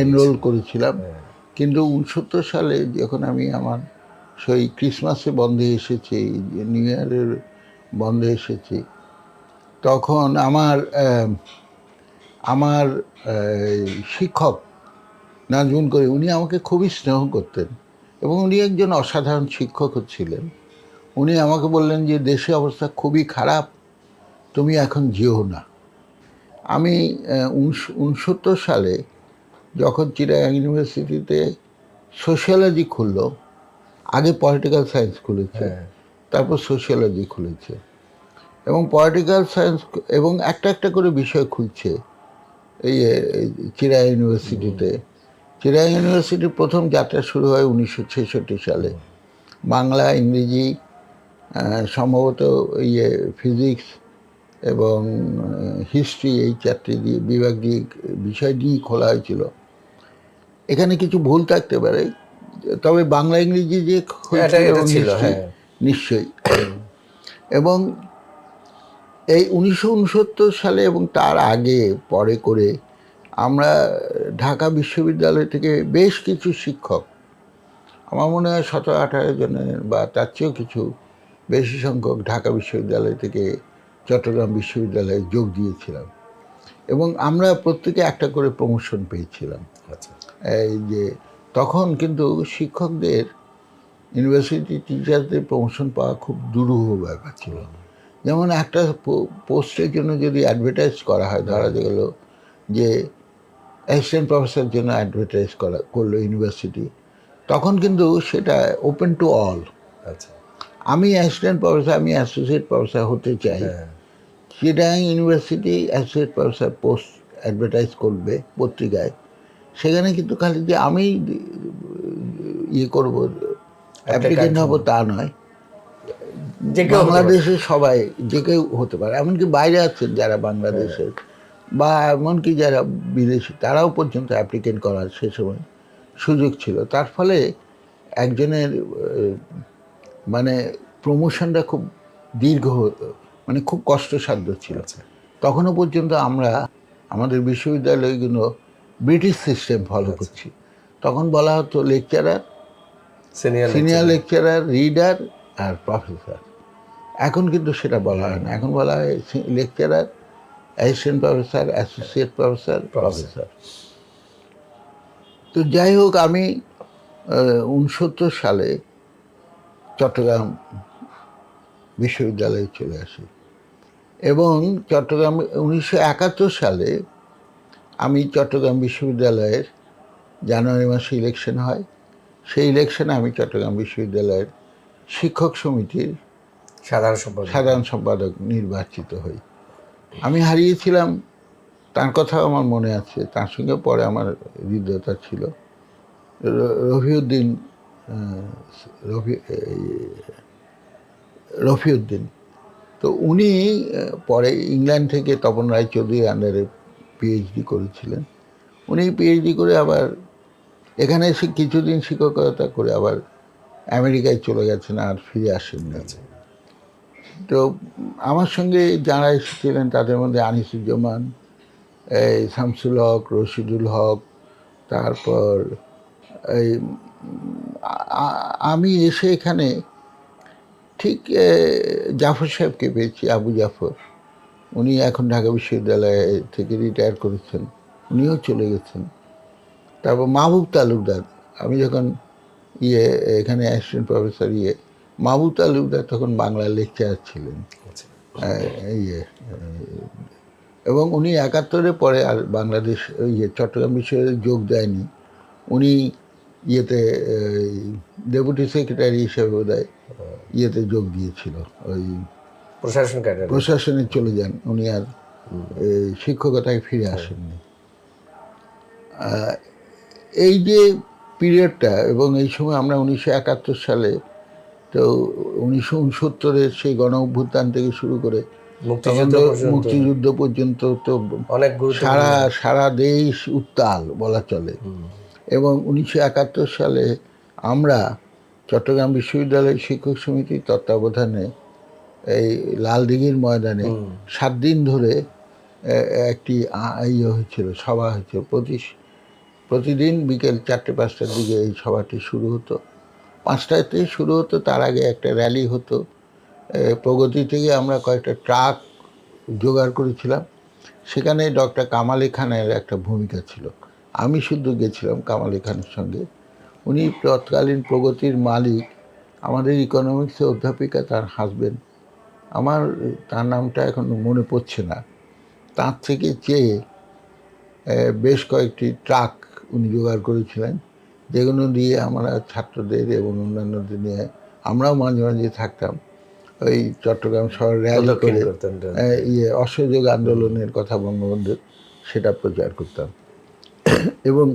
এনরোল করেছিলাম। কিন্তু 69 সালে যখন আমি আমার সেই ক্রিসমাসে বন্ধে এসেছি, নিউ ইয়ারের বন্ধে এসেছি, তখন আমার শিক্ষক নাজমুল করিম, উনি আমাকে খুবই স্নেহ করতেন এবং উনি একজন অসাধারণ শিক্ষকও ছিলেন। উনি আমাকে বললেন যে দেশের অবস্থা খুবই খারাপ, তুমি এখন যেও না। আমি 69 সালে যখন চিটাগাং ইউনিভার্সিটিতে সোশিওলজি খুললো, আগে পলিটিক্যাল সায়েন্স খুলেছে, তারপর সোশিয়োলজি খুলেছে, এবং পলিটিক্যাল সায়েন্স এবং একটা একটা করে বিষয় খুলছে এই চিরাং ইউনিভার্সিটিতে। চিরাং ইউনিভার্সিটির প্রথম যাত্রা শুরু হয় 1966 সালে। বাংলা, ইংরেজি, সম্ভবত ফিজিক্স এবং হিস্ট্রি, এই চারটি দিয়ে বিভাগ দিয়ে বিষয় দিয়েই খোলা হয়েছিল। এখানে কিছু ভুল থাকতে পারে, তবে বাংলা ইংরেজি যে হয়েছিল এবং হিস্ট্রি নিশ্চয়ই। এবং এই 1969 সালে এবং তার আগে পরে করে আমরা ঢাকা বিশ্ববিদ্যালয় থেকে বেশ কিছু শিক্ষক, আমার মনে হয় 17-18 জনের বা তার চেয়েও কিছু বেশি সংখ্যক ঢাকা বিশ্ববিদ্যালয় থেকে চট্টগ্রাম বিশ্ববিদ্যালয়ে যোগ দিয়েছিলাম, এবং আমরা প্রত্যেকে একটা করে প্রমোশন পেয়েছিলাম। এই যে তখন কিন্তু শিক্ষকদের, ইউনিভার্সিটি টিচারদের প্রমোশন পাওয়া খুব দুরূহ ব্যাপার ছিল। যেমন একটা পোস্টের জন্য যদি অ্যাডভার্টাইজ করা হয়, ধরা গেল যে অ্যাসিস্ট্যান্ট প্রফেসরের জন্য অ্যাডভার্টাইজ করলো ইউনিভার্সিটি, তখন কিন্তু সেটা ওপেন টু অল। আমি অ্যাসিস্ট্যান্ট প্রফেসর, আমি অ্যাসোসিয়েট প্রফেসর হতে চাই, Chittagong university associate professor post advertise করবে পত্রিকায়, সেখানে কিন্তু খালি যে আমি করব, অ্যাপ্লিকেন্ট হব তা নয়, বাংলাদেশের সবাই যে কেউ হতে পারে, এমনকি বাইরে আছেন যারা বাংলাদেশের বা এমনকি যারা বিদেশি, তারাও পর্যন্ত অ্যাপ্লিকেন্ট করার সে সময় সুযোগ ছিল। তার ফলে একজনের মানে প্রমোশনটা খুব দীর্ঘ, মানে খুব কষ্টসাধ্য ছিল। তখনও পর্যন্ত আমরা আমাদের বিশ্ববিদ্যালয়গুলো ব্রিটিশ সিস্টেম ফলো করছি। তখন বলা হতো লেকচারার, সিনিয়র লেকচারার, রিডার আর প্রফেসর। এখন কিন্তু সেটা বলা হয় না, এখন বলা হয় lecturer, assistant professor, associate professor, professor. তো যাই হোক, আমি 69 সালে চট্টগ্রাম বিশ্ববিদ্যালয়ে চলে আসি, এবং চট্টগ্রাম 1971 সালে আমি চট্টগ্রাম বিশ্ববিদ্যালয়ের জানুয়ারি মাসে ইলেকশন হয়। সেই ইলেকশনে আমি চট্টগ্রাম বিশ্ববিদ্যালয়ের শিক্ষক সমিতির সাধারণ সম্পাদক নির্বাচিত হই। আমি হারিয়েছিলাম, তার কথাও আমার মনে আছে, তার সঙ্গে পরে আমার হৃদয়তা ছিল, রফিউদ্দিন। তো উনি পরে ইংল্যান্ড থেকে তপন রায়চৌধুরীর আন্ডারে পিএইচডি করেছিলেন। উনি পিএইচডি করে আবার এখানে এসে কিছুদিন শিক্ষকতা করে আবার আমেরিকায় চলে গেছেন, আর ফিরে আসেননি। তো আমার সঙ্গে যারা এসেছিলেন তাদের মধ্যে আনিসুজ্জামান, শামসুল হক, রশিদুল হক, তারপর এই আমি এসে এখানে ঠিক জাফর সাহেবকে পেয়েছি, আবু জাফর। উনি এখন ঢাকা বিশ্ববিদ্যালয় থেকে রিটায়ার করেছেন, উনিও চলে গেছেন। তারপর মাহবুব তালুকদার, আমি যখন এখানে অ্যাসিস্ট্যান্ট প্রফেসর মাহবুব তালুকদার তখন বাংলা লেকচারার ছিলেন। এবং উনি 71-এর পরে আর বাংলাদেশ চট্টগ্রাম বিশ্ববিদ্যালয়ে যোগ দেয়নি। উনি ডেপুটি সেক্রেটারি হিসেবে বোধহয় যোগ দিয়েছিল, ওই প্রশাসনে চলে যান। উনি আর শিক্ষকতায় ফিরে আসেননি। এই যে পিরিয়ডটা, এবং এই সময় আমরা 1971 সালে, তো 1969-এর সেই গণ অভ্যুত্থান থেকে শুরু করে মুক্তিযুদ্ধ পর্যন্ত তো অনেক সারা দেশ উত্তাল বলা চলে। এবং 1971 সালে আমরা চট্টগ্রাম বিশ্ববিদ্যালয় শিক্ষক সমিতির তত্ত্বাবধানে এই লালদিঘির ময়দানে 7 দিন ধরে একটি হয়েছিল, সভা হয়েছিল। প্রতিদিন বিকেল 4-5টার দিকে এই সভাটি শুরু হতো, 5টাতে শুরু হতো। তার আগে একটা র্যালি হতো। প্রগতি থেকে আমরা কয়েকটা ট্রাক জোগাড় করেছিলাম। সেখানে ডক্টর কামাল ই খানের একটা ভূমিকা ছিল। আমি শুধু গেছিলাম কামাল ই খানের সঙ্গে। উনি তৎকালীন প্রগতির মালিক, আমাদের ইকোনমিক্সের অধ্যাপিকা, তার হাজবেন্ড, তার নামটা এখন মনে পড়ছে না, তার থেকে চেয়ে বেশ কয়েকটি ট্রাক উনি জোগাড় করেছিলেন, যেগুলো দিয়ে আমরা ছাত্রদের এবং অন্যান্যদের নিয়ে আমরাও মাঝে মাঝে থাকতাম। ওই চট্টগ্রাম শহর র্যালি প্রদক্ষিণ করে করতেন। অসহযোগ আন্দোলনের কথা বঙ্গবন্ধুর সেটা প্রচার করতাম। এবং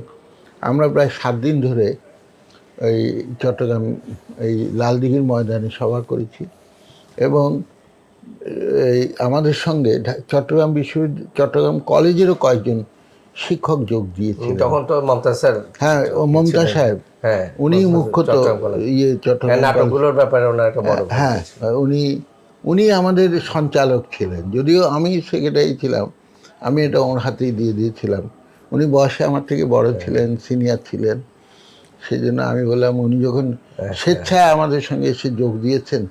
আমরা প্রায় 7 দিন ধরে ওই চট্টগ্রাম এই লালদিঘির ময়দানে সভা করেছি। এবং এই আমাদের সঙ্গে চট্টগ্রাম কলেজেরও কয়েকজন শিক্ষক যোগ দিয়েছিলেন। তখন তো মমতাজ স্যার, হ্যাঁ, ও মমতাজ সাহেব, হ্যাঁ, উনি মুখ্যত চট্টগ্রাম নাটকগুলোর ব্যাপারে ওনার একটা বড় হ্যাঁ, উনি আমাদের সঞ্চালক ছিলেন। যদিও আমি সেক্রেটারি ছিলাম, আমি এটা ওর হাতেই দিয়ে দিয়েছিলাম। উনি বয়সে আমার থেকে বড় ছিলেন, সিনিয়র ছিলেন। সেই জন্য আমি বললাম, উনি যখন স্বেচ্ছায় আমাদের সঙ্গে এসে যোগ দিয়েছেন,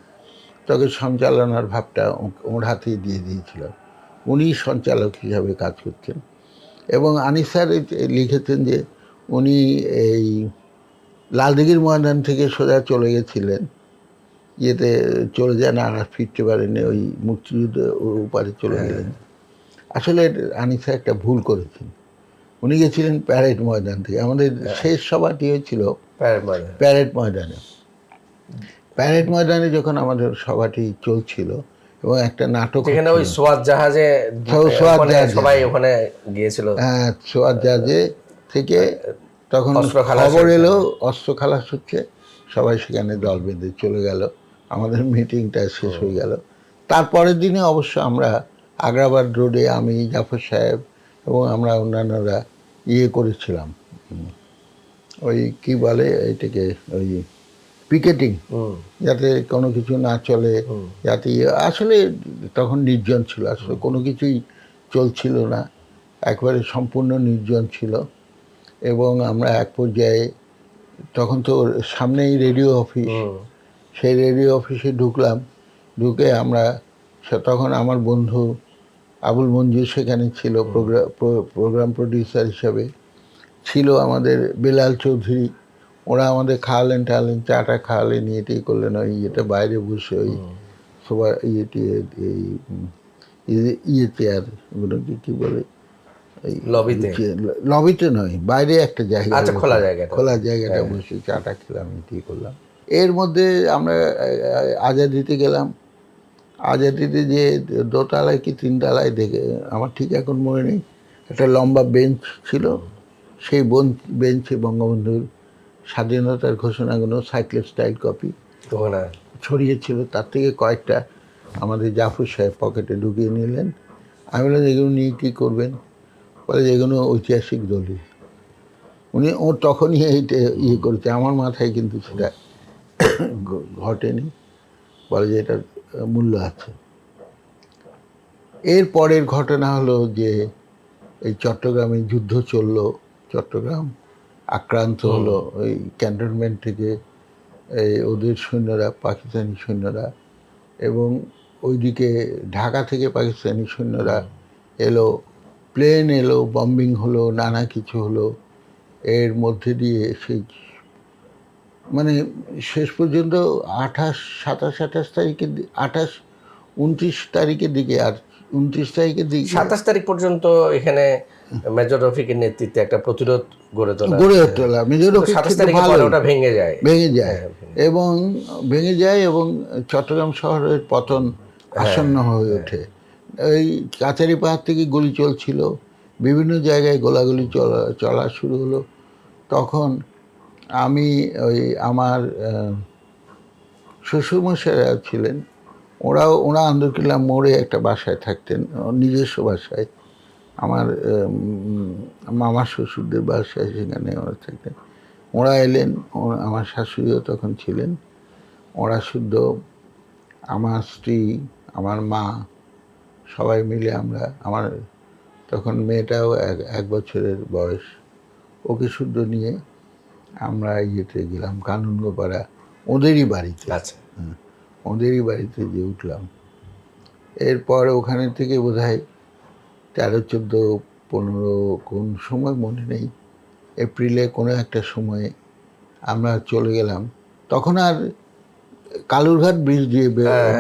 তখন সঞ্চালনার ভাবটা ওর হাতেই দিয়ে দিয়েছিলাম। উনি সঞ্চালক হিসাবে কাজ করছেন। এবং আনিস স্যার লিখেছেন যে উনি এই লালদিঘির ময়দান থেকে সোজা চলে গেছিলেন, ইয়েতে চলে যান আর ফিরতে পারেনি, ওই মুক্তিযুদ্ধ ওপারে চলে গেলেন। আসলে আনিস স্যার একটা ভুল করেছেন। উনি গেছিলেন প্যারেড ময়দান থেকে। আমাদের শেষ সভাটি হয়েছিল প্যারেড ময়দানে। প্যারেড ময়দানে যখন আমাদের সভাটি চলছিল এবং একটা নাটক, যেখানে ওই সোয়াত জাহাজে সবাই ওখানে গিয়েছিল, হ্যাঁ, সোয়াত জাহাজে থেকে তখন খবর এলো অস্ত্র খালাস হচ্ছে, সবাই সেখানে দল বেঁধে চলে গেল। আমাদের মিটিংটা শেষ হয়ে গেল। তারপরের দিনে অবশ্য আমরা আগ্রাবাদ রোডে আমি, জাফর সাহেব এবং আমরা অন্যান্যরা করেছিলাম, ওই কি বলে এটাকে, ওই পিকেটিং, যাতে কোনো কিছু না চলে, যাতে আসলে তখন নির্জন ছিল, আসলে কোনো কিছুই চলছিল না, একবারে সম্পূর্ণ নির্জন ছিল। এবং আমরা এক পর্যায়ে তখন তো সামনেই রেডিও অফিস, সেই রেডিও অফিসে ঢুকলাম। ঢুকে আমরা তখন আমার বন্ধু আবুল মঞ্জুর সেখানে ছিল, প্রোগ্রাম প্রডিউসার হিসাবে ছিল, আমাদের বেলাল চৌধুরী, ওরা আমাদের খাওয়ালেন টাওয়ালেন, চাটা খাওয়ালেন, ইয়েটাই করলেন, ওই ইয়েটা বাইরে বসে ওই সবার ইয়েতে আর ওগুলোকে কী বলে, লবিতে নয়, বাইরে একটা জায়গা, খোলা জায়গাটা বসে চাটা খেলাম, এটাই করলাম। এর মধ্যে আমরা আজাদিতে গেলাম। আজাদিতে যে দোতলায় কি 3 তলায় দেখে, আমার ঠিক এখন মনে নেই, একটা লম্বা বেঞ্চ ছিল। সেই বেঞ্চে বঙ্গবন্ধুর স্বাধীনতার ঘোষণাগুলো সাইক্লের স্টাইল কপি ছড়িয়েছিল। তার থেকে কয়েকটা আমাদের জাফর সাহেব পকেটে ঢুকিয়ে নিলেন। আমি বললাম, এগুলো নিয়ে কী করবেন? বলে, যেগুলো ঐতিহাসিক দলিল। ও তখনই এইটা করেছে, আমার মাথায় কিন্তু সেটা ঘটেনি। বলে যে এটার মূল্য আছে। এর পরের ঘটনা হলো যে এই চট্টগ্রামে যুদ্ধ চলল, চট্টগ্রাম আক্রান্ত হলো ওই ক্যান্টনমেন্ট থেকে ওদের সৈন্যরা, পাকিস্তানি সৈন্যরা, এবং ওইদিকে ঢাকা থেকে পাকিস্তানি সৈন্যরা এলো, প্লেন এলো, বম্বিং হলো, নানা কিছু হলো। এর মধ্যে দিয়ে সেই মানে শেষ পর্যন্ত 27 তারিখের 29 তারিখের দিকে, আর 29 তারিখের দিকে 27 তারিখ পর্যন্ত এখানে মেজর রফিকের নেতৃত্বে একটা প্রতিরোধ গড়ে তোলা। মেজর রফিক ওটা ভেঙে যায় এবং চট্টগ্রাম শহরের পতন আসন্ন হয়ে ওঠে। এই কাছারি পাহাড় থেকে গুলি চলছিল, বিভিন্ন জায়গায় গোলাগুলি চলা শুরু হলো। তখন আমি আমার শ্বশুরমশাইরা ছিলেন, ওরা আন্দরকিল্লা মোড়ে একটা বাসায় থাকতেন, নিজস্ব বাসায়, আমার মামার শ্বশুরদের বাসায়, সেখানে ওরা থাকতেন। ওরা এলেন, আমার শাশুড়িও তখন ছিলেন। ওরা শুদ্ধ আমার স্ত্রী, আমার মা, সবাই মিলে আমার তখন মেয়েটাও 1 বছরের বয়স, ওকে শুদ্ধ নিয়ে আমরা গেলাম কানুনগোপাড়া, ওদেরই বাড়িতে। আচ্ছা, ওদেরই বাড়িতে যে উঠলাম। এরপর ওখানে থেকে বোধহয় 13, 14, 15 কোন সময় মনে নেই, এপ্রিলে কোনো একটা সময়ে আমরা চলে গেলাম। তখন আর কালুরঘাট ব্রিজ দিয়ে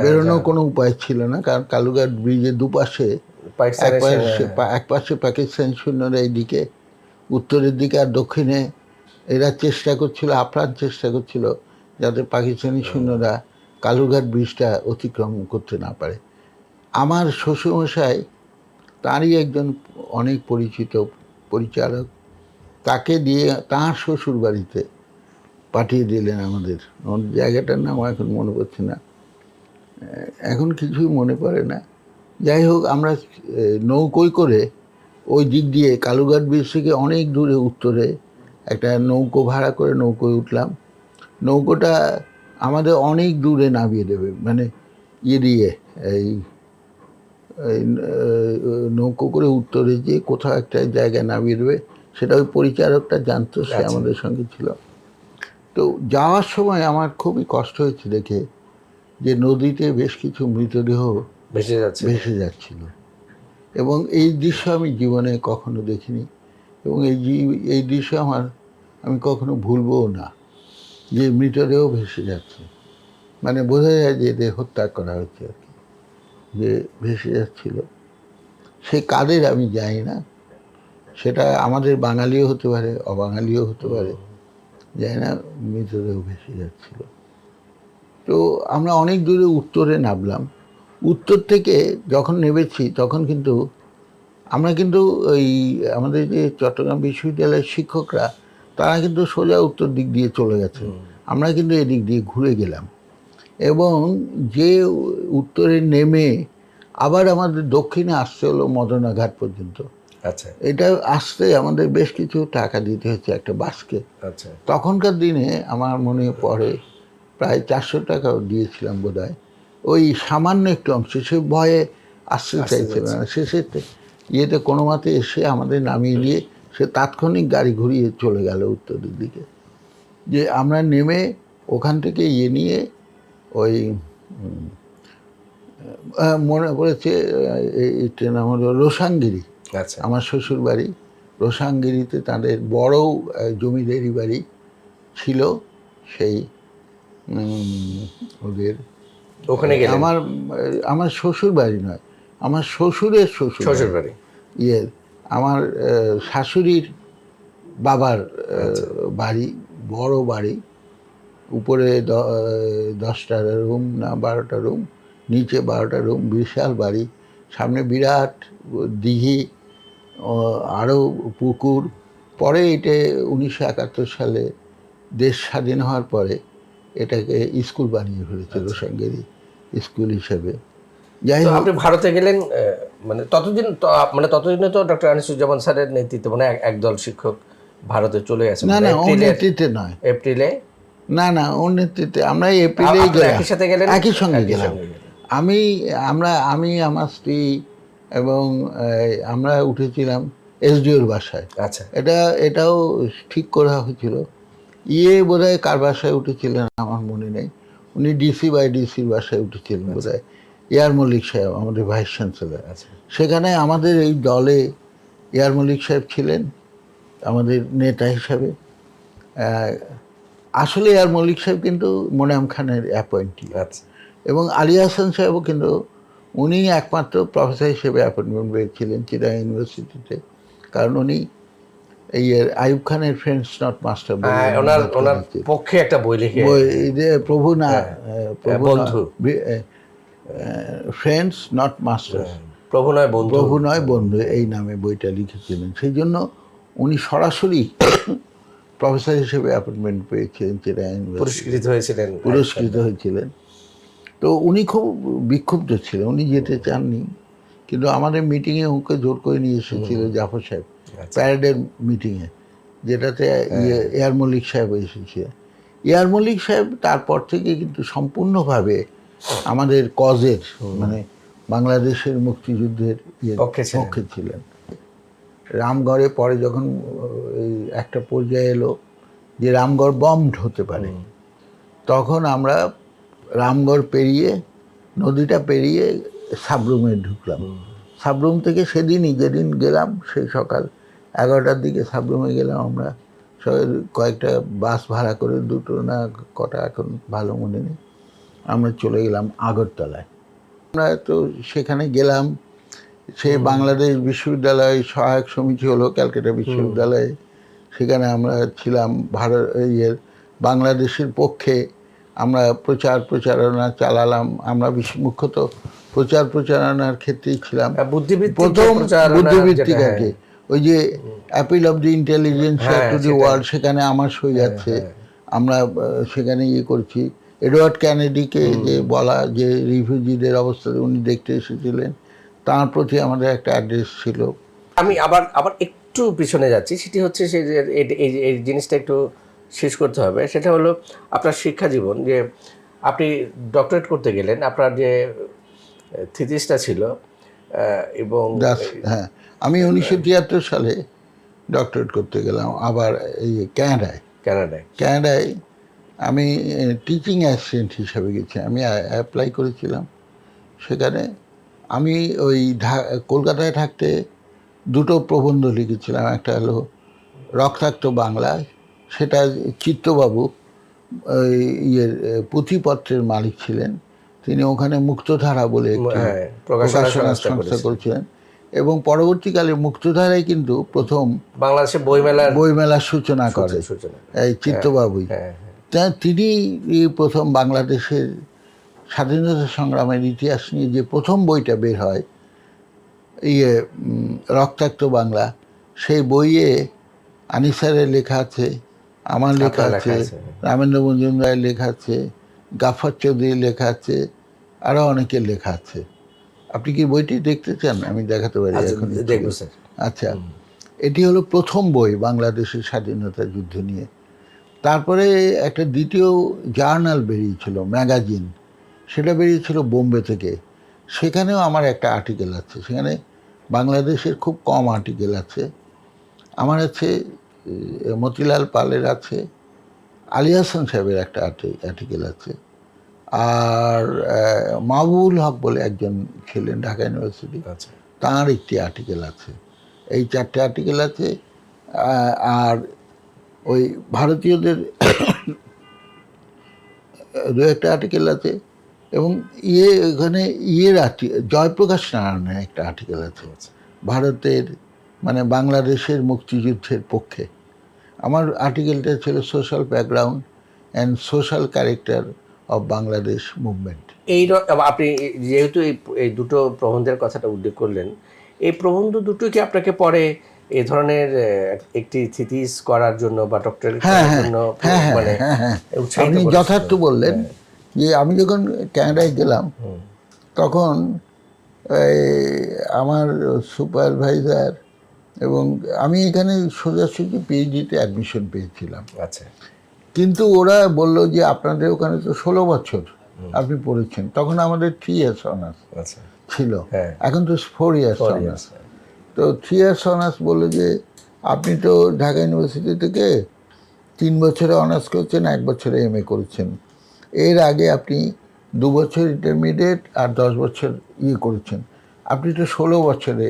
বেরোনোর কোনো উপায় ছিল না, কারণ কালুরঘাট ব্রিজের দুপাশে, এক পাশে পাকিস্তান সৈন্যরা এইদিকে উত্তরের দিকে, আর দক্ষিণে এরা চেষ্টা করছিল, আপ্রাণ চেষ্টা করছিল যাতে পাকিস্তানি সৈন্যরা কালুরঘাট ব্রিজটা অতিক্রম করতে না পারে। আমার শ্বশুরমশাই, তারই একজন অনেক পরিচিত পরিচালক, তাকে দিয়ে তাঁর শ্বশুর বাড়িতে পাঠিয়ে দিলেন আমাদের। ওর জায়গাটার নাম এখন মনে পড়ছে না, এখন কিছুই মনে পড়ে না। যাই হোক, আমরা নৌকোয় করে ওই দিক দিয়ে কালুরঘাট ব্রিজ থেকে অনেক দূরে উত্তরে একটা নৌকো ভাড়া করে নৌকোয় উঠলাম। নৌকোটা আমাদের অনেক দূরে নামিয়ে দেবে, মানে ইয়ে দিয়ে এই নৌকো করে উত্তরে যে কোথাও একটা জায়গায় নামিয়ে দেবে, সেটা ওই পরিচারকটা জানতো, সে আমাদের সঙ্গে ছিল। তো যাওয়ার সময় আমার খুবই কষ্ট হয়েছে দেখে যে নদীতে বেশ কিছু মৃতদেহ ভেসে যাচ্ছিল, এবং এই দৃশ্য আমি জীবনে কখনো দেখিনি, এবং এই দৃশ্য আমি কখনো ভুলবও না, যে মৃতদেহ ভেসে যাচ্ছে, মানে বোঝা যায় যে এদের হত্যা করা হচ্ছে আর কি, যে ভেসে যাচ্ছিল। সে কাদের আমি জানি না, সেটা আমাদের বাঙালিও হতে পারে, অবাঙালিও হতে পারে, জানি না, মৃতদেহ ভেসে যাচ্ছিল। তো আমরা অনেক দূরে উত্তরে নামলাম। উত্তর থেকে যখন নেমেছি তখন কিন্তু আমরা কিন্তু ওই আমাদের যে চট্টগ্রাম বিশ্ববিদ্যালয়ের শিক্ষকরা, তারা কিন্তু সোজা উত্তর দিক দিয়ে চলে গেছে, আমরা কিন্তু এদিক দিয়ে ঘুরে গেলাম, এবং যে উত্তরে নেমে আবার আমাদের দক্ষিণে আসতে হলো মদনা ঘাট পর্যন্ত। আচ্ছা, এটা আসতে আমাদের বেশ কিছু টাকা দিতে হচ্ছে একটা বাসকে। আচ্ছা, তখনকার দিনে আমার মনে পড়ে প্রায় 400 টাকাও দিয়েছিলাম বোধহয়। ওই সামান্য একটু অংশ, সে ভয়ে আসতে চাইছিল না, শেষের ইয়েতে কোনো মতে এসে আমাদের নামিয়ে দিয়ে সে তাৎক্ষণিক গাড়ি ঘুরিয়ে চলে গেল উত্তরের দিকে। যে আমরা নেমে ওখান থেকে ইয়ে নিয়ে ওই মনে পড়েছে এইটার নাম হলো রোসাঙ্গিরি। আচ্ছা, আমার শ্বশুর বাড়ি রোসাঙ্গিরিতে, তাদের বড় জমিদারি বাড়ি ছিল, সেই ওদের ওখানে গেলেন? আমার শ্বশুর বাড়ি নয়, আমার শ্বশুরের শ্বশুর বাড়ি। ইয়ে আমার শাশুড়ির বাবার বাড়ি, বড় বাড়ি, উপরে 10টা রুম না 12টা রুম, নিচে 12টা রুম, বিশাল বাড়ি, সামনে বিরাট দিঘি, আরও পুকুর। পরে এটা 1971 সালে দেশ স্বাধীন হওয়ার পরে এটাকে স্কুল বানিয়ে ফেলেছে, রোসাঙ্গিরি স্কুল হিসেবে। যাই হোক, আপনি ভারতে গেলেন, মানে ততদিনে তো ডক্টর আনিসুজ্জামান স্যারের নেতৃত্বে মানে একদল শিক্ষক ভারতে চলে গেছে। না, ওর নেতৃত্বে নয়, এপ্রিলে, না ওর নেতৃত্বে আমরা এপ্রিলেই গেলাম, একই সাথে গেলেন, একই সঙ্গে গেলাম। আমি আমার স্ত্রী এবং আমরা উঠেছিলাম এসডিওর বাসায়। আচ্ছা, এটাও ঠিক করা হয়েছিল। বোধহয় কার বাসায় উঠেছিলেন আমার মনে নেই, উনি ডিসির বাসায় উঠেছিলেন বোধহয়, এয়ার মল্লিক সাহেব, আমাদের ভাইস চ্যান্সেলর। সেখানে আমাদের এই দলে এয়ার মল্লিক সাহেব ছিলেন আমাদের নেতা হিসাবে। আসলে এয়ার মল্লিক সাহেব কিন্তু মোনায়েম খানের অ্যাপয়েন্টি, এবং আলী হাসান সাহেবও কিন্তু উনি একমাত্র প্রফেসর হিসেবে অ্যাপয়েন্টমেন্ট পেয়েছিলেন চিটাগাং ইউনিভার্সিটিতে, কারণ উনি এই আইয়ুব খানের ফ্রেন্ডস নট মাস্টার ওনার পক্ষে একটা বই লিখে, প্রভু না বন্ধু, ফ্রেন্ডস নট মাস্টার, প্রভু নয় বন্ধু, এই নামে বইটা লিখেছিলেন। সেই জন্য উনি সরাসরি প্রফেসর হিসেবে অ্যাপয়েন্টমেন্ট পেয়েছিলেন, পুরস্কৃত হয়েছিলেন। তো উনি খুব বিক্ষুব্ধ ছিলেন, উনি যেতে চাননি, কিন্তু আমাদের মিটিংয়ে ওকে জোর করে নিয়ে এসেছিল জাফর সাহেব, প্যারেডের মিটিংয়ে, যেটাতে এয়ার মল্লিক সাহেব এসেছিলেন। এয়ার মল্লিক সাহেব তারপর থেকে কিন্তু সম্পূর্ণভাবে আমাদের কজের, মানে বাংলাদেশের মুক্তিযুদ্ধের পক্ষে ছিলেন। রামগড়ে পরে যখন একটা পর্যায়ে এলো যে রামগড় বম্বড হতে পারে, তখন আমরা রামগড় পেরিয়ে, নদীটা পেরিয়ে সাবরুমে ঢুকলাম। সাবরুম থেকে সেদিনই, যেদিন গেলাম সেই সকাল 11টার দিকে সাবরুমে গেলাম আমরা, কয়েকটা বাস ভাড়া করে, দুটো না কটা এখন ভালো মনে নেই, আমরা চলে গেলাম আগরতলায়। আমরা তো সেখানে গেলাম, সে বাংলাদেশ বিশ্ববিদ্যালয় সহায়ক সমিতি হলো ক্যালকাটা বিশ্ববিদ্যালয়ে, সেখানে আমরা ছিলাম ভারত বাংলাদেশের পক্ষে আমরা প্রচারণা চালালাম। আমরা মুখ্যত প্রচারণার ক্ষেত্রেই ছিলাম। বুদ্ধিভিত্তিক প্রথম প্রচারণা বুদ্ধিভিত্তিক যেটা, আর কি, ওই যে appeal of the intelligence to the সেটাই। ওয়ার্ল্ড, সেখানে আমার সই আছে। আমরা সেখানে ইয়ে করছি। এডওয়ার্ড ক্যানেডিকে যে বলা যে রিফিউজিদের অবস্থা উনি দেখতে এসেছিলেন, তার প্রতি আমাদের একটা অ্যাড্রেস ছিল। আমি আবার আবার একটু পিছনে যাচ্ছি, সেটি হচ্ছে সে যে এই জিনিসটা একটু শেষ করতে হবে। সেটা হলো আপনার শিক্ষা জীবন, যে আপনি ডক্টরেট করতে গেলেন, আপনার যে থিসিসটা ছিল এবং হ্যাঁ, আমি 1973 সালে ডক্টরেট করতে গেলাম আবার এই কানাডায় ক্যানাডায়। আমি টিচিং অ্যাসিস্ট্যান্ট হিসাবে গেছি। আমি অ্যাপ্লাই করেছিলাম সেখানে। আমি ওই কলকাতায় থাকতে দুটো প্রবন্ধ লিখেছিলাম। একটা হলো রক্তাক্ত বাংলায়, সেটা চিত্তবাবু ওই পুঁথিপত্রের মালিক ছিলেন, তিনি ওখানে মুক্তধারা বলে একটি প্রকাশনা সংস্থা করেছিলেন। এবং পরবর্তীকালে মুক্তধারায় কিন্তু প্রথম বাংলাদেশে বইমেলার সূচনা করে এই চিত্তবাবুই। তিনি প্রথম বাংলাদেশের স্বাধীনতা সংগ্রামের ইতিহাস নিয়ে যে প্রথম বইটা বের হয়, রক্তাক্ত বাংলা, সেই বইয়ে আনিসারের লেখা আছে, আমার লেখা আছে, রামেন্দ্র মজুমদারের লেখা আছে, গাফর চৌধুরীর লেখা আছে, আরও অনেকের লেখা আছে। আপনি কি বইটি দেখতে চান? আমি দেখাতে পারি এখন। আচ্ছা, এটি হলো প্রথম বই বাংলাদেশের স্বাধীনতা যুদ্ধ নিয়ে। তারপরে একটা দ্বিতীয় জার্নাল বেরিয়েছিল, ম্যাগাজিন, সেটা বেরিয়েছিল বোম্বে থেকে। সেখানেও আমার একটা আর্টিকেল আছে। সেখানে বাংলাদেশের খুব কম আর্টিকেল আছে। আমার আছে, মতিলাল পালের আছে, আলী হাসান সাহেবের একটা আর্টিকেল আছে, আর মাহবুবুল হক বলে একজন ছিলেন ঢাকা ইউনিভার্সিটি, তাঁর একটি আর্টিকেল আছে। এই 4টে আর্টিকেল আছে। আর ওই ভারতীয়দের 2-একটা আর্টিকেল আছে। এবং এখানে জয়প্রকাশ নারায়ণের একটা আর্টিকেল আছে, ভারতের মানে বাংলাদেশের মুক্তিযুদ্ধের পক্ষে। আমার আর্টিকেলটা ছিল social background and social character of Bangladesh movement. আপনি যেহেতু এই দুটো প্রবন্ধের কথাটা উল্লেখ করলেন, এই প্রবন্ধ দুটো কি আপনাকে পরে এই ধরনের একটি থিসিস করার জন্য বা ডক্টরেট করার জন্য মানে আপনি যথার্থ বললেন। যে আমি যখন ক্যানাডায় গেলাম, তখন আমার সুপারভাইজার এবং আমি এখানে সোজাসুজি পিএইচডিতে অ্যাডমিশন পেয়েছিলাম। আচ্ছা, কিন্তু ওরা বলল যে আপনাদের ওখানে তো 16 বছর আপনি পড়েছেন। তখন আমাদের 3 ইয়ার্স অনার্স ছিল, এখন তো 4 ইয়ার্স অনার্স। তো 3 ইয়ার্স অনার্স বললো যে আপনি তো ঢাকা ইউনিভার্সিটি থেকে 3 বছরে অনার্স করেছেন, 1 বছরে এমএ করেছেন। এর আগে আপনি 2 বছর ইন্টারমিডিয়েট আর 10 বছর করেছেন। আপনি তো 16 বছরে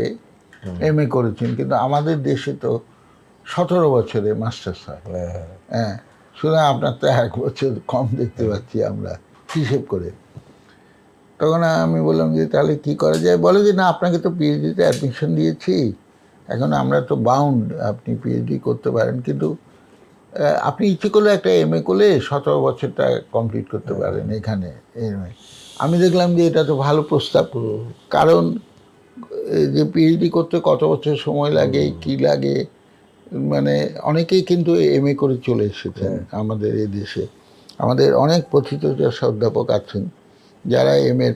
এমএ করেছেন, কিন্তু আমাদের দেশে তো 17 বছরে মাস্টার্স হয়। হ্যাঁ, সুতরাং আপনার তো 1 বছর কম দেখতে পাচ্ছি আমরা হিসেব করে। তখন আমি বললাম যে তাহলে কী করা যায়? বলে যে না, আপনাকে তো পিএইচডিতে অ্যাডমিশন দিয়েছি, এখন আমরা তো বাউন্ড, আপনি পিএইচডি করতে পারেন, কিন্তু আপনি ইচ্ছে করলে একটা এমএ করলে 17 বছরটা কমপ্লিট করতে পারেন এখানে। আমি দেখলাম যে এটা তো ভালো প্রস্তাব, কারণ যে পিএইচডি করতে কত বছর সময় লাগে, কি লাগে, মানে অনেকেই কিন্তু এমএ করে চলে এসেছেন আমাদের এই দেশে। আমাদের অনেক প্রথিতযশা অধ্যাপক আছেন যারা এমএ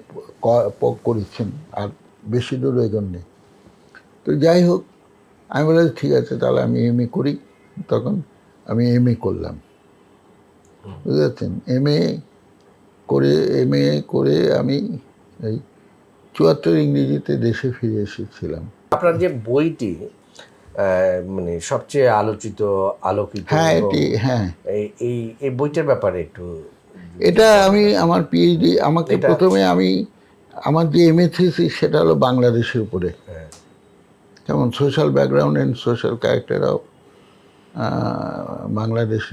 করেছেন, আর বেশি দূর এগোন নেই। তো যাই হোক, আমি বললাম ঠিক আছে, তাহলে আমি এমএ করি। তখন আমি এমএ করলাম, বুঝতে পারছেন। এমএ করে আমি এই 74 ইংরেজিতে দেশে ফিরে এসেছিলাম। আপনার যে বইটি মানে সবচেয়ে আলোচিত, আলোকিত, এই বইটার ব্যাপারে একটু। এটা আমি আমার পিএইচডি, আমাকে প্রথমে আমার যে এমএ থিসিস সেটা হলো বাংলাদেশের উপরে, যেমন social background and social character of Bangladesh.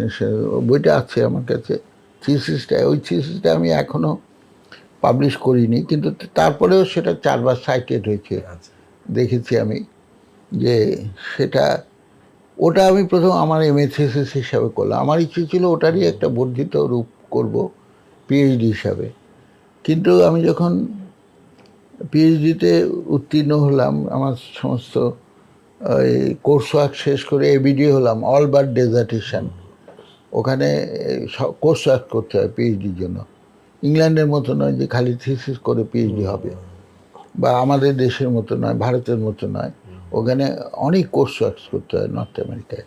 বইটা আছে আমার কাছে, থিসিসটা। ওই থিসিসটা আমি এখনও পাবলিশ করিনি, কিন্তু তারপরেও সেটা 4বার সাইটেড হয়েছে। দেখেছি আমি যে সেটা ওটা আমি প্রথম আমার এমএ থিসিস হিসাবে করলাম। আমার ইচ্ছে ছিল ওটারই একটা বর্ধিত রূপ করব পিএইচডি হিসাবে। কিন্তু আমি যখন পিএইচডিতে উত্তীর্ণ হলাম, আমার সমস্ত ওই কোর্স ওয়ার্ক শেষ করে এবিডি হলাম, অল বাট ডেজার্টেশন। ওখানে কোর্স ওয়ার্ক করতে হয় পিএইচডির জন্য। ইংল্যান্ডের মতো নয় যে খালি থিসিস করে পিএইচডি হবে, বা আমাদের দেশের মতো নয়, ভারতের মতো নয়। ওখানে অনেক কোর্স ওয়ার্ক করতে হয় নর্থ আমেরিকায়।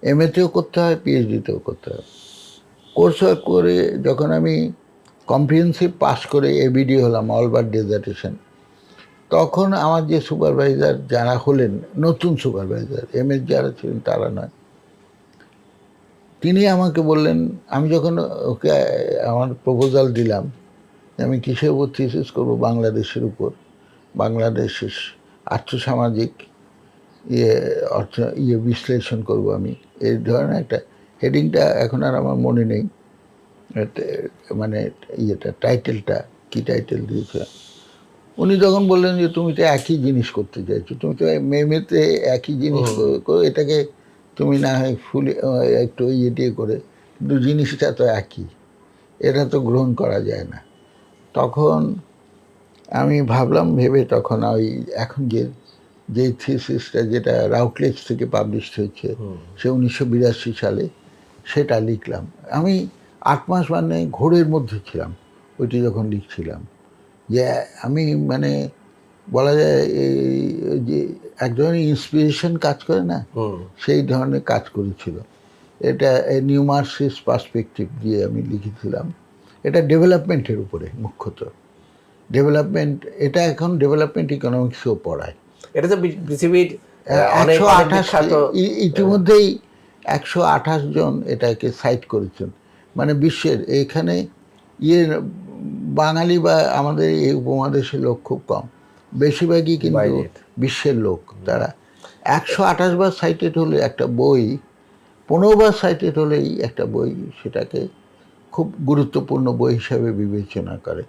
এমএতেও করতে হয়, পিএইচডিতেও করতে হয়। কোর্স ওয়ার্ক করে যখন আমি কম্প্রিহেন্সিভ পাস করে এবিডি হলাম, অল বাট ডেজার্টেশন, তখন আমার যে সুপারভাইজার যারা হলেন, নতুন সুপারভাইজার, এমএস যারা ছিলেন তারা নয়, তিনি আমাকে বললেন, আমি যখন ওকে আমার প্রপোজাল দিলাম আমি কিসের উপর থিসিস করবো, বাংলাদেশের উপর, বাংলাদেশের আর্থসামাজিক বিশ্লেষণ করব আমি, এই ধরনের একটা হেডিংটা এখন আর আমার মনে নেই, মানে টাইটেলটা কি টাইটেল দিয়েছে। উনি তখন বললেন যে তুমি তো একই জিনিস করতে চাইছো, তুমি তো মেমেতে একই জিনিস করো, এটাকে তুমি না হয় ফুলে একটু দিয়ে করে, কিন্তু জিনিসটা তো একই, এটা তো গ্রহণ করা যায় না। তখন আমি ভাবলাম, ভেবে তখন ওই এখন যে থিসিসটা যেটা রাউটলেজ থেকে পাবলিশ হয়েছে সে 1982 সালে, সেটা লিখলাম। আমি 8 মাস মানে ঘোরের মধ্যে ছিলাম ওইটি যখন লিখছিলাম, যে আমি মানে বলা যায় যে এক ধরনের ইন্সপিরেশন কাজ করে না, সেই ধরনের কাজ করেছিল। এটা নিউ মার্কসিস্ট পার্সপেক্টিভ দিয়ে আমি লিখেছিলাম। এটা ডেভেলপমেন্টের উপরে মুখ্যত, ডেভেলপমেন্ট, এটা এখন ডেভেলপমেন্ট ইকোনমিক্সও পড়ায়। এটা তো পৃথিবীর 128 ইতিমধ্যেই 128 জন এটাকে সাইট করেছেন, মানে বিশ্বের এখানে বাঙালি বা আমাদের এই উপমহাদেশের লোক খুব কম, বেশিরভাগই কিন্তু বিশ্বের লোক। তারা 128 বার সাইটেড হলে একটা বই, 15 বার সাইটেড হলেই একটা বই সেটাকে খুব গুরুত্বপূর্ণ বই হিসাবে বিবেচনা করে।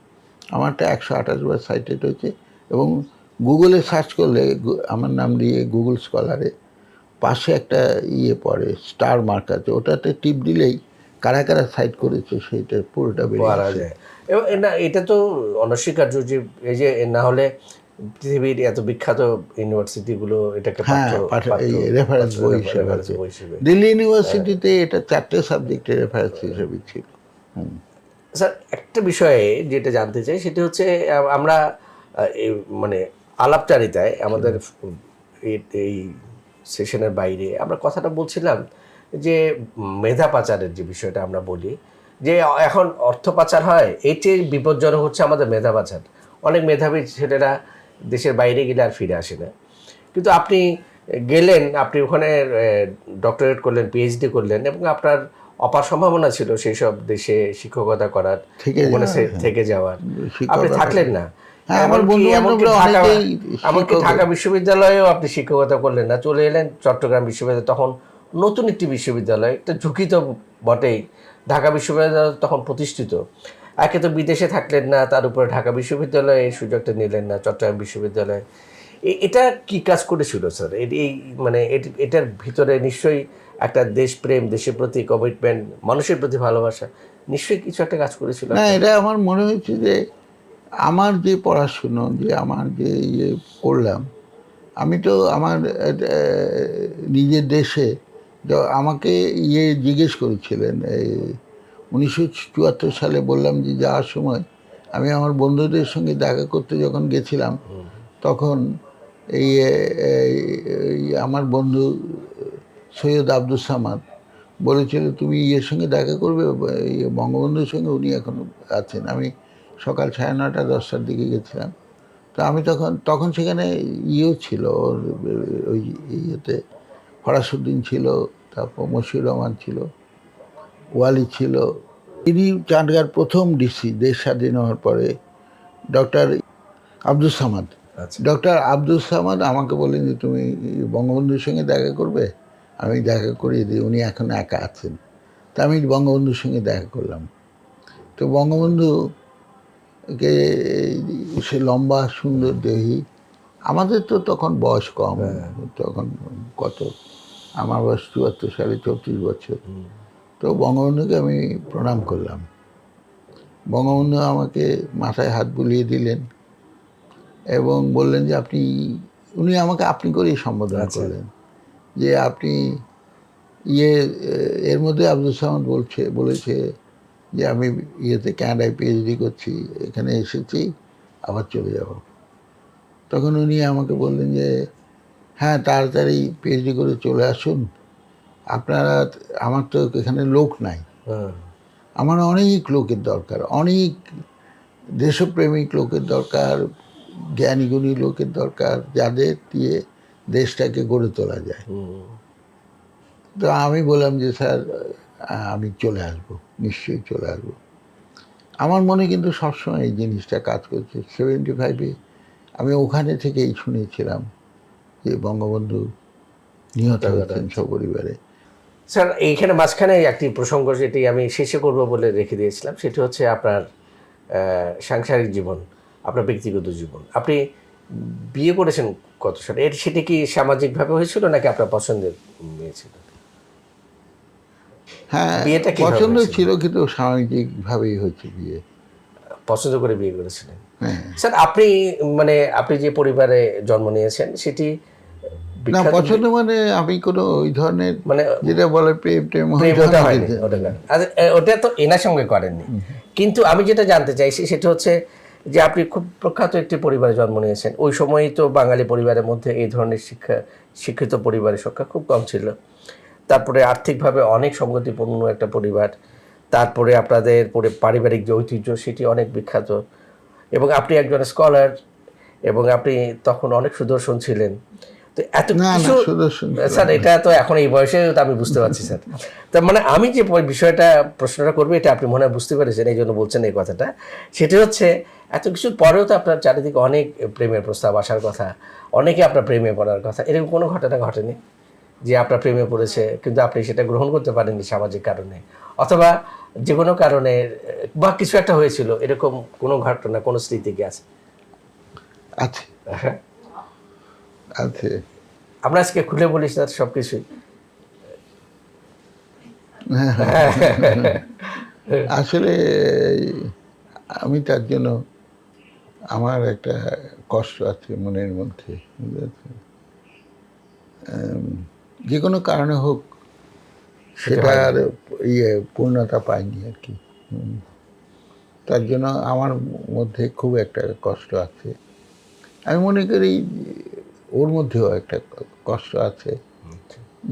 আমারটা 128 বার সাইটেড হয়েছে, এবং গুগলে সার্চ করলে আমার নাম দিয়ে গুগল স্কলারে পাশে একটা পড়ে স্টার মার্ক আছে, ওটাতে টিপ দিলেই কারা কারা সাইট করেছে সেইটা পুরোটা বেরিয়ে যায়। এবং এটা তো অনস্বীকার্য যে এই যে না হলে পৃথিবীর এত বিখ্যাত ইউনিভার্সিটিগুলো এটাকে রেফারেন্স বই হিসেবে, দিল্লি ইউনিভার্সিটিতে এটা 4টে সাবজেক্টের রেফারেন্স হিসেবে ছিল। স্যার, একটা বিষয়ে যেটা জানতে চাই সেটা হচ্ছে আমরা মানে আলাপচারিতায় আমাদের এই সেশনের বাইরে আমরা কথাটা বলছিলাম যে মেধা পাচারের যে বিষয়টা আমরা বলি, যে এখন অর্থ পাচার হয়, এটির বিপজ্জনক হচ্ছে আমাদের মেধা পাচার। অনেক মেধাবী ছেলেরা দেশের বাইরে গেলে আর ফিরে আসে না। কিন্তু আপনি গেলেন, আপনি ওখানে ডক্টরেট করলেন, পিএইচডি করলেন, এবং আপনার অপার সম্ভাবনা ছিল সেই সব দেশে শিক্ষকতা করার, ওখানে থেকে যাওয়ার। আপনি থাকলেন না, এমনকি ঢাকা বিশ্ববিদ্যালয়েও আপনি শিক্ষকতা করলেন না, চলে এলেন চট্টগ্রাম বিশ্ববিদ্যালয়। তখন নতুন একটি বিশ্ববিদ্যালয়, একটা ঝুঁকি তো বটেই, ঢাকা বিশ্ববিদ্যালয় তখন প্রতিষ্ঠিত। একে তো বিদেশে থাকলেন না, তার উপরে ঢাকা বিশ্ববিদ্যালয়ে এই সুযোগটা নিলেন না, চট্টগ্রাম বিশ্ববিদ্যালয়ে। এটা কি কাজ করেছিল স্যার? এই মানে এটার ভিতরে নিশ্চয়ই একটা দেশপ্রেম, দেশের প্রতি কমিটমেন্ট, মানুষের প্রতি ভালোবাসা নিশ্চয়ই কিছু একটা কাজ করেছিল। না, এটা আমার মনে হয়েছে যে আমার যে পড়াশুনো, যে আমার যে করলাম, আমি তো আমার নিজের দেশে আমাকে জিজ্ঞেস করেছিলেন এই 1974 সালে, বললাম যে যাওয়ার সময় আমি আমার বন্ধুদের সঙ্গে দেখা করতে যখন গেছিলাম, তখন এই আমার বন্ধু সৈয়দ আব্দুল সামাদ বলেছিল তুমি সঙ্গে দেখা করবে, বঙ্গবন্ধুর সঙ্গে, উনি এখন আছেন। আমি সকাল 9:30 10টার দিকে গেছিলাম। তো আমি তখন সেখানে ছিল, ওই ফরাসুদ্দিন ছিল, তারপর মশিউর রহমান ছিল, ওয়ালি ছিল। তিনি চাঁদগাঁর প্রথম ডিসি, দেশ স্বাধীন হওয়ার পরে, ডক্টর আব্দুল সামাদ। ডক্টর আব্দুল সামাদ আমাকে বললেন যে তুমি বঙ্গবন্ধুর সঙ্গে দেখা করবে, আমি দেখা করিয়ে দিই, উনি এখন একা আছেন। তা আমি বঙ্গবন্ধুর সঙ্গে দেখা করলাম। তো বঙ্গবন্ধুকে, সে লম্বা সুন্দর দেহী, আমাদের তো তখন বয়স কম, তখন কত আমার বয়স ৭৪ সালে, ৩৪ বছর। তো বঙ্গবন্ধুকে আমি প্রণাম করলাম। বঙ্গবন্ধু আমাকে মাথায় হাত বুলিয়ে দিলেন এবং বললেন যে উনি আমাকে আপনি করেই সম্বোধন আচ্ছা। করলেন, যে আপনি ইয়ে এর মধ্যে আব্দুল সামাদ বলেছে যে আমি কানাডায় পিএইচডি করছি, এখানে এসেছি, আবার চলে যাব। তখন উনি আমাকে বললেন যে হ্যাঁ, তাড়াতাড়ি পিএইচডি করে চলে আসুন, আপনারা, আমার তো এখানে লোক নাই, আমার অনেক লোকের দরকার, অনেক দেশপ্রেমিক লোকের দরকার, জ্ঞানীগুণী লোকের দরকার, যাদের দিয়ে দেশটাকে গড়ে তোলা যায়। তো আমি বললাম যে স্যার, আমি চলে আসব, নিশ্চয়ই চলে আসব। আমার মনে কিন্তু সবসময় এই জিনিসটা কাজ করছে। 75-এ আমি ওখানে থেকেই শুনেছিলাম যে বঙ্গবন্ধু নিহত হয়েছেন সপরিবারে। স্যার, এইখানে মাঝখানে একটি প্রসঙ্গ যেটি আমি শেষে করব বলে রেখে দিয়েছিলাম, সেটি হচ্ছে আপনার সাংসারিক জীবন, আপনার ব্যক্তিগত জীবন। আপনি বিয়ে করেছেন কত সালে? সেটি কি সামাজিকভাবে হয়েছিল নাকি আপনার পছন্দের মেয়ে ছিল? হ্যাঁ, বিয়েটা কিভাবে পছন্দ হয়েছিল? ছিল, কিন্তু সামাজিকভাবেই হয়েছে বিয়ে। পছন্দ করে বিয়ে করেছিলেন। হ্যাঁ, স্যার, আপনি যে পরিবারে জন্ম নিয়েছেন সেটি না, বিখ্যাত, পছন্দ মানে আমি কোনো ওই ধরনের মানে যেটা বলে প্রেম টেম প্রেম ওই ওটা ধরনের হয়নি, কিছু। ওটা না। ওটা তো এনার সঙ্গে করেননি। কিন্তু আমি যেটা জানতে চাইছি সেটা হচ্ছে যে আপনি খুব প্রখ্যাত একটি পরিবারে জন্ম নিয়েছেন। ওই সময়ই তো বাঙালি পরিবারের মধ্যে এই ধরনের শিক্ষিত পরিবারের সংখ্যা খুব কম ছিল। তারপরে আর্থিকভাবে অনেক সংগতিপূর্ণ একটা পরিবার। তারপরে আপনাদের পারিবারিক যে ঐতিহ্য সেটি অনেক বিখ্যাত, এবং আপনি একজন স্কলার, এবং আপনি তখন অনেক সুদর্শন ছিলেন। তো এত না না, কিছু, সুদর্শন ছিল স্যার না। এটা তো এখন এই বয়সে তো আমি বুঝতে পারছি স্যার। তার মানে আমি যে বিষয়টা প্রশ্নটা করবো এটা আপনি মনে হয় বুঝতে পেরেছেন, এই জন্য বলছেন এই কথাটা। সেটা হচ্ছে এত কিছুর পরেও তো আপনার চারিদিকে অনেক প্রেমের প্রস্তাব আসার কথা, অনেকে আপনার প্রেমে পড়ার কথা, এরকম কোনো ঘটনা ঘটেনি যে আপনার প্রেমে পড়েছে কিন্তু আপনি সেটা গ্রহণ করতে পারেননি সামাজিক কারণে, অথবা যে কোনো কারণে, বা কিছু একটা হয়েছিল, এরকম কোনো ঘটনা, কোনো স্মৃতি কি আছে? আছে, হ্যাঁ, আছে। আমরা আজকে খুলে বলি স্যার সব কিছুই। আসলে আমি তার জন্য আমার একটা কষ্ট আছে মনের মধ্যে, বুঝেছেন? যে কোনো কারণে হোক সেটার পূর্ণতা পায়নি আর কি। তার জন্য আমার মধ্যে খুব একটা কষ্ট আছে। আমি মনে করি ওর মধ্যেও একটা কষ্ট আছে।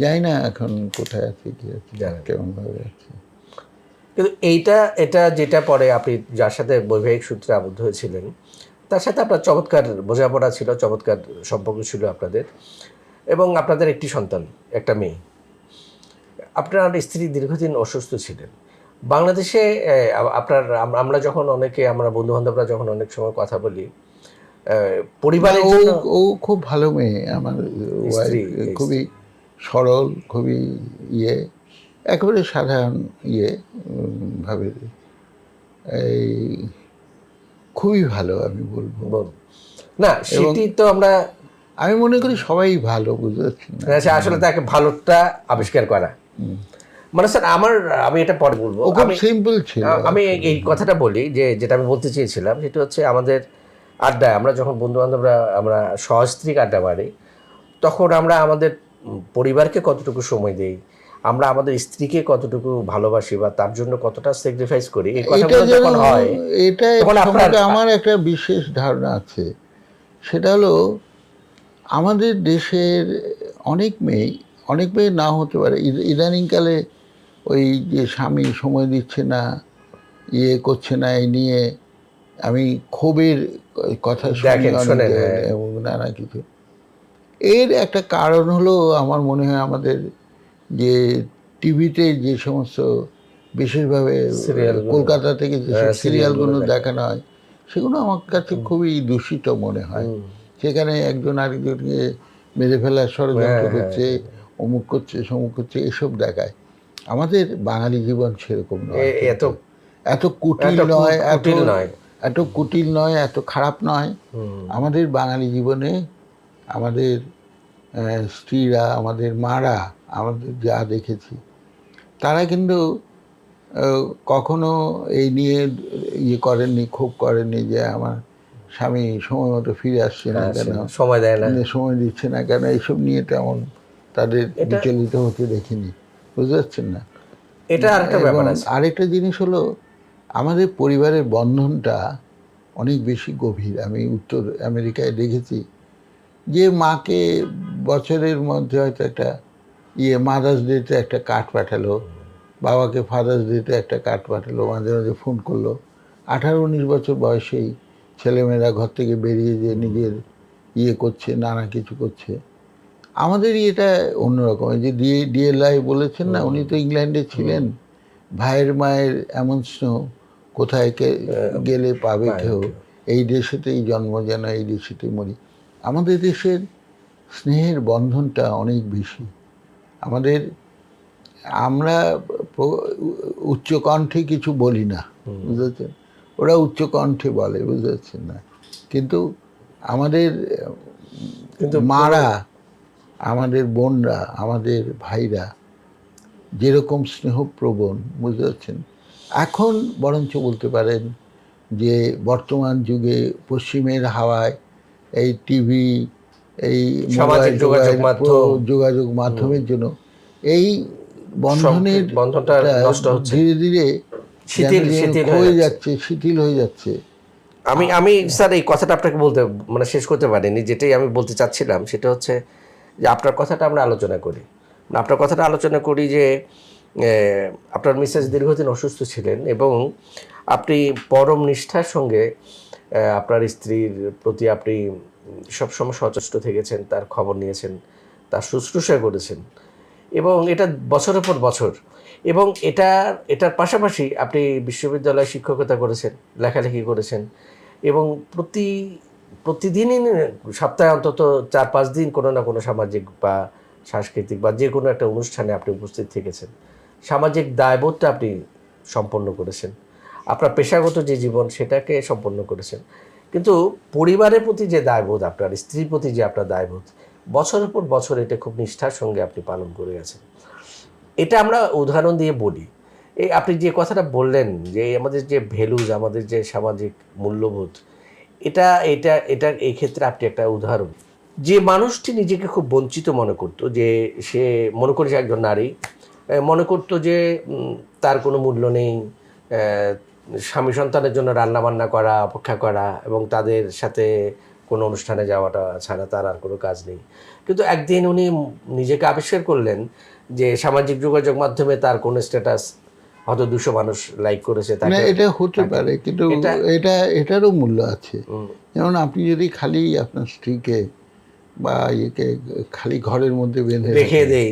জানি না এখন কোথায় আছে, কি আছে, কেমনভাবে আছে। কিন্তু এটা যেটা পরে আপনি যার সাথে বৈবাহিক সূত্রে আবদ্ধ হয়েছিলেন, তার সাথে আপনার চমৎকার বোঝাপড়া ছিল, চমৎকার সম্পর্ক ছিল আপনাদের, এবং আপনাদের একটি সন্তান, একটা মেয়ে। আপনার স্ত্রী দীর্ঘদিন অসুস্থ ছিলেন বাংলাদেশে। আমরা যখন আমরা বন্ধুবান্ধবরা যখন অনেক সময় কথা বলি পরিবারের ও জন্য, ও খুব ভালো মেয়ে, আমার স্ত্রী ওয়াইফ খুবই সরল, খুবই একেবারে সাধারণ ভাবে, এই খুবই ভালো আমি বলবো। না সেটি তো আমরা, আমি মনে করি সবাই ভালো, বুঝতে পারছেন না? আসলে তাকে ভালোটা আবিষ্কার করা, মানে স্যার আমি এটা পরে বলবো। ও খুব সিম্পল ছিল। আমি এই কথাটা বলি যে যেটা আমি বলতে চেয়েছিলাম সেটা হচ্ছে আমাদের আড্ডায় আমরা যখন বন্ধু বান্ধবরা আমরা সস্ত্রীক আড্ডা মারি, তখন আমরা আমাদের পরিবারকে কতটুকু সময় দেই, আমরা আমাদের স্ত্রীকে কতটুকু ভালোবাসি বা তার জন্য কতটা স্যাক্রিফাইস করি, এই কথাগুলো যখন হয় এটা তখন সম্পর্কে আমার একটা বিশেষ ধারণা আছে। সেটা হলো আমাদের দেশের অনেক মেয়ে না হতে পারে, ইদানিংকালে ওই যে স্বামী সময় দিচ্ছে না, করছে না, এই নিয়ে আমি ক্ষোভের কথা শুনি অনেক, এবং নানা কিছু। এর একটা কারণ হলো আমার মনে হয় আমাদের যে টিভিতে যে সমস্ত বিশেষভাবে কলকাতা থেকে যেসব সিরিয়ালগুলো দেখানো হয়, সেগুলো আমার কাছে খুবই দূষিত মনে হয়। সেখানে একজন আরেকজনকে মেরে ফেলার ষড়যন্ত্র করছে, অমুক করছে, সমুক করছে, এসব দেখায়। আমাদের বাঙালি জীবন সেরকম নয়, এত কুটিল নয়, এত কুটিল নয়, এত খারাপ নয়। আমাদের বাঙালি জীবনে আমাদের স্ত্রীরা, আমাদের মারা, আমাদের যা দেখেছি, তারা কিন্তু কখনো এই নিয়ে করেননি, ক্ষোভ করেননি যে আমার স্বামী সময় মতো ফিরে আসছে না কেন, সময় দেয় না। সময় দিচ্ছে না কেন, এইসব নিয়ে তেমন তাদের বিচলিত হতে দেখিনি। বুঝতে পারছেন না? এটা আরেকটা ব্যাপার এবং আছে। আরেকটা জিনিস হলো, আমাদের পরিবারের বন্ধনটা অনেক বেশি গভীর। আমি উত্তর আমেরিকায় দেখেছি যে মাকে বছরের মধ্যে হয়তো একটা মাদার্স ডেতে একটা কার্ড পাঠালো, বাবাকে ফাদার্স ডেতে একটা কার্ড পাঠালো, মাঝে মাঝে ফোন করলো। 18-19 বছর বয়সেই ছেলেমেয়েরা ঘর থেকে বেরিয়ে যে নিজের করছে, নানা কিছু করছে। আমাদের এটা অন্যরকম। এই যে ডিএলআই বলেছেন না, উনি তো ইংল্যান্ডে ছিলেন। ভাইয়ের মায়ের এমন স্নেহ কোথায় গেলে পাবে কেউ, এই দেশেতেই জন্ম যেন এই দেশেতেই মরি। আমাদের দেশের স্নেহের বন্ধনটা অনেক বেশি। আমরা উচ্চকণ্ঠে কিছু বলি না, বুঝেছেন? ওরা উচ্চকণ্ঠে বলে, বুঝতে পারছেন না? কিন্তু আমাদের মারা, আমাদের বোনরা, আমাদের ভাইরা যেরকম স্নেহপ্রবণ, বুঝতে পারছেন, এখন বরঞ্চ বলতে পারেন যে বর্তমান যুগে পশ্চিমের হাওয়ায় এই টিভি, এই সামাজিক যোগাযোগ মাধ্যমের জন্য এই বন্ধনটা নষ্ট হচ্ছে, ধীরে ধীরে শিথিল হয়ে যাচ্ছে। আমি স্যার এই কথাটা আপনাকে বলতে শেষ করতে পারিনি। যেটাই আমি বলতে চাচ্ছিলাম সেটা হচ্ছে যে আপনার কথাটা আমরা আলোচনা করি যে আপনার মিসেস দীর্ঘদিন অসুস্থ ছিলেন এবং আপনি পরম নিষ্ঠার সঙ্গে আপনার স্ত্রীর প্রতি আপনি সবসময় সচেষ্ট থেকেছেন, তার খবর নিয়েছেন, তার শুশ্রূষা করেছেন এবং এটা বছরের পর বছর। এবং এটার পাশাপাশি আপনি বিশ্ববিদ্যালয়ে শিক্ষকতা করেছেন, লেখালেখি করেছেন এবং প্রতিদিনই সপ্তাহে অন্তত 4-5 দিন কোনো না কোনো সামাজিক বা সাংস্কৃতিক বা যে কোনো একটা অনুষ্ঠানে আপনি উপস্থিত থেকেছেন। সামাজিক দায়বোধটা আপনি সম্পন্ন করেছেন, আপনার পেশাগত যে জীবন সেটাকে সম্পন্ন করেছেন। কিন্তু পরিবারের প্রতি যে দায়বোধ, আপনার স্ত্রীর প্রতি যে আপনার দায়বোধ, বছরের পর বছর এটা খুব নিষ্ঠার সঙ্গে আপনি পালন করে গেছেন। এটা আমরা উদাহরণ দিয়ে বলি। এই আপনি যে কথাটা বললেন যে আমাদের যে ভ্যালুজ, আমাদের যে সামাজিক মূল্যবোধ, এটা এটা এটা এই ক্ষেত্রে আপনি একটা উদাহরণ। যে মানুষটি নিজেকে খুব বঞ্চিত মনে করতো, যে সে মনে করেছে একজন নারী, মনে করতো যে তার কোনো মূল্য নেই, স্বামী সন্তানের জন্য রান্নাবান্না করা, অপেক্ষা করা এবং তাদের সাথে কোনো অনুষ্ঠানে যাওয়াটা ছাড়া তার আর কোনো কাজ নেই। কিন্তু একদিন উনি নিজেকে আবিষ্কার করলেন যে সামাজিক যোগাযোগ মাধ্যমে তার কোনো স্ট্যাটাস হয়তো 200 মানুষ লাইক করেছে। এটা হতে পারে, কিন্তু এটারও মূল্য আছে। যেমন আপনি যদি খালি আপনার স্ত্রীকে বা খালি ঘরের মধ্যে বেঁধে রেখে দেই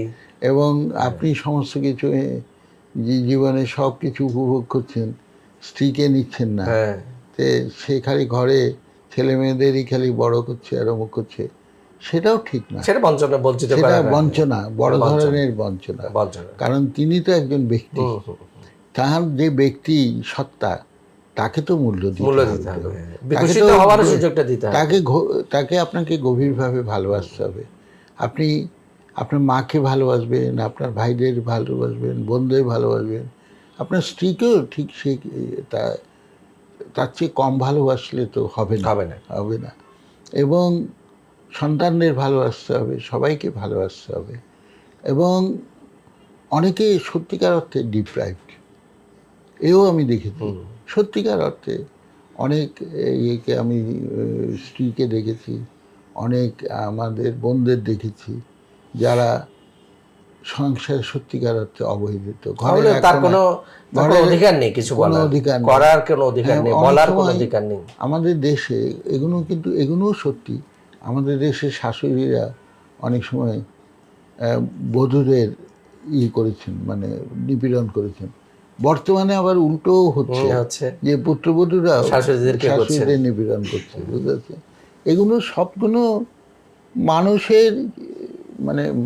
এবং আপনি সমস্ত কিছু জীবনে সব কিছু উপভোগ করছেন, স্ত্রীকে নিচ্ছেন না, সে খালি ঘরে ছেলে মেয়েদেরই খালি বড় করছে আর অমুক করছে, সেটাও ঠিক না। সেটা বঞ্চনা, বড় ধরনের বঞ্চনা। কারণ তিনি তো একজন ব্যক্তি, তার যে ব্যক্তি সত্তা, তাকে তো মূল্য দিতে হবে, তাকে আপনাকে গভীরভাবে ভালোবাসতে হবে। আপনি আপনার মাকে ভালোবাসবেন, আপনার ভাইদের ভালোবাসবেন, বোনদের ভালোবাসবেন, আপনার স্ত্রীকেও ঠিক তার চেয়ে কম ভালোবাসলে তো হবে না। এবং সন্তানদের ভালোবাসতে হবে, সবাইকে ভালোবাসতে হবে। এবং অনেকে সত্যিকার অর্থে ডিপ্রাইভড, এও আমি দেখেছি। সত্যিকার অর্থে অনেক আমি স্ত্রীকে দেখেছি, অনেক আমাদের বোনদের দেখেছি যারা সংসারে সত্যিকার অর্থে অবহেলিত। তার কোনো অধিকার নেই, কিছু করার কোনো অধিকার নেই, বলার কোনো অধিকার নেই। আমাদের দেশে এগুলোও সত্যি, আমাদের দেশের শাশুড়িরা অনেক সময় বধূদের করেছেন, নিপীড়ন করেছেন। বর্তমানে আবার উল্টো হচ্ছে যে পুত্রবধূরা শাশুড়িদের নিপীড়ন করছে, বুঝতে? এগুলো সবগুলো মানুষের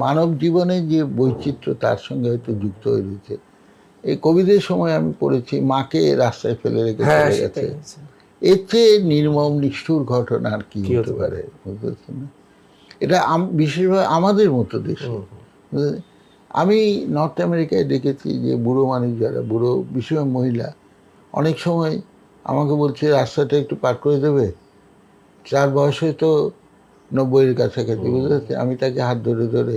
মানব জীবনে যে বৈচিত্র্য, তার সঙ্গে হয়তো যুক্ত হয়ে রয়েছে। এই কোভিডের সময় আমি পড়েছি, মাকে রাস্তায় ফেলে রেখে চলে গেছে। এর চেয়ে নির্মম নিষ্ঠুর ঘটনা আর কি হতে পারে, বুঝতে পারছেন না? এটা বিশেষভাবে আমাদের মতো দেশে। আমি নর্থ আমেরিকায় দেখেছি যে বুড়ো মানুষ যারা, বুড়ো বিশেষ মহিলা, অনেক সময় আমাকে বলছে রাস্তাটা একটু পার করে দেবে। তার বয়স হয়তো 90-এর কাছাকাছি, বুঝতে পারছি। আমি তাকে হাত ধরে ধরে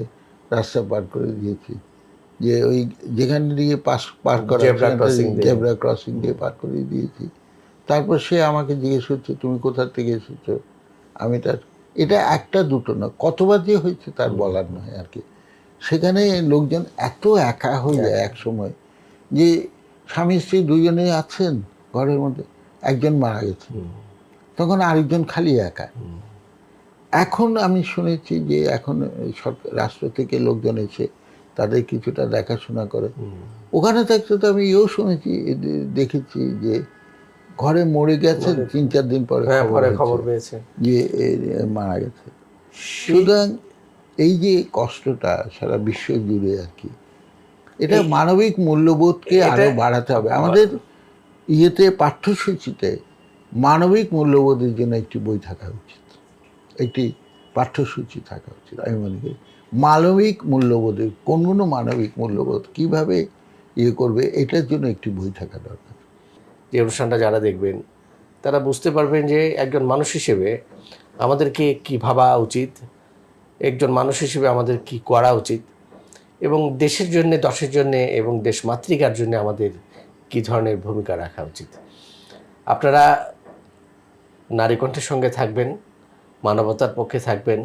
রাস্তা পার করে দিয়েছি, যে ওই যেখানে দিয়ে পার করা জেব্রা ক্রসিং দিয়ে পার করে দিয়েছি। তারপর সে আমাকে জিজ্ঞেস করছে তুমি কোথা থেকে এসেছো। আমি তার, এটা একটা দুটো না, কতবার যে হয়েছে তার বলার নয় আর কি। সেখানে লোকজন এত একা হয়ে যায় এক সময়, যে স্বামী স্ত্রী দুজনেই আছেন ঘরের মধ্যে, একজন মারা গেছে, তখন আরেকজন খালি একা। এখন আমি শুনেছি যে এখন সরকার, রাষ্ট্র থেকে লোকজন এসে তাদের কিছুটা দেখাশোনা করে। ওখানে থাকতে তো আমি এও শুনেছি, দেখেছি যে ঘরে মরে গেছে, 3-4 দিন পরে খবর পেয়েছে যে মারা গেছে। সুতরাং এই যে কষ্টটা সারা বিশ্ব জুড়ে আর কি, এটা মানবিক মূল্যবোধকে আরো বাড়াতে হবে। আমাদের পাঠ্যসূচিতে মানবিক মূল্যবোধের জন্য একটি বই থাকা উচিত, একটি পাঠ্যসূচি থাকা উচিত। আমি মনে করি মানবিক মূল্যবোধের কোন মানবিক মূল্যবোধ কিভাবে করবে, এটার জন্য একটি বই থাকা দরকার। যে অনুষ্ঠানটা যারা দেখবেন তারা বুঝতে পারবেন যে একজন মানুষ হিসেবে আমাদেরকে কি ভাবা উচিত, একজন মানুষ হিসেবে আমাদের কি করা উচিত, এবং দেশের জন্য, দশের জন্য এবং দেশ মাতৃকার জন্য আমাদের কি ধরনের ভূমিকা রাখা উচিত। আপনারা নারী কণ্ঠের সঙ্গে থাকবেন, মানবতার পক্ষে থাকবেন,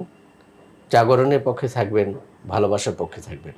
জাগরণের পক্ষে থাকবেন, ভালোবাসার পক্ষে থাকবেন।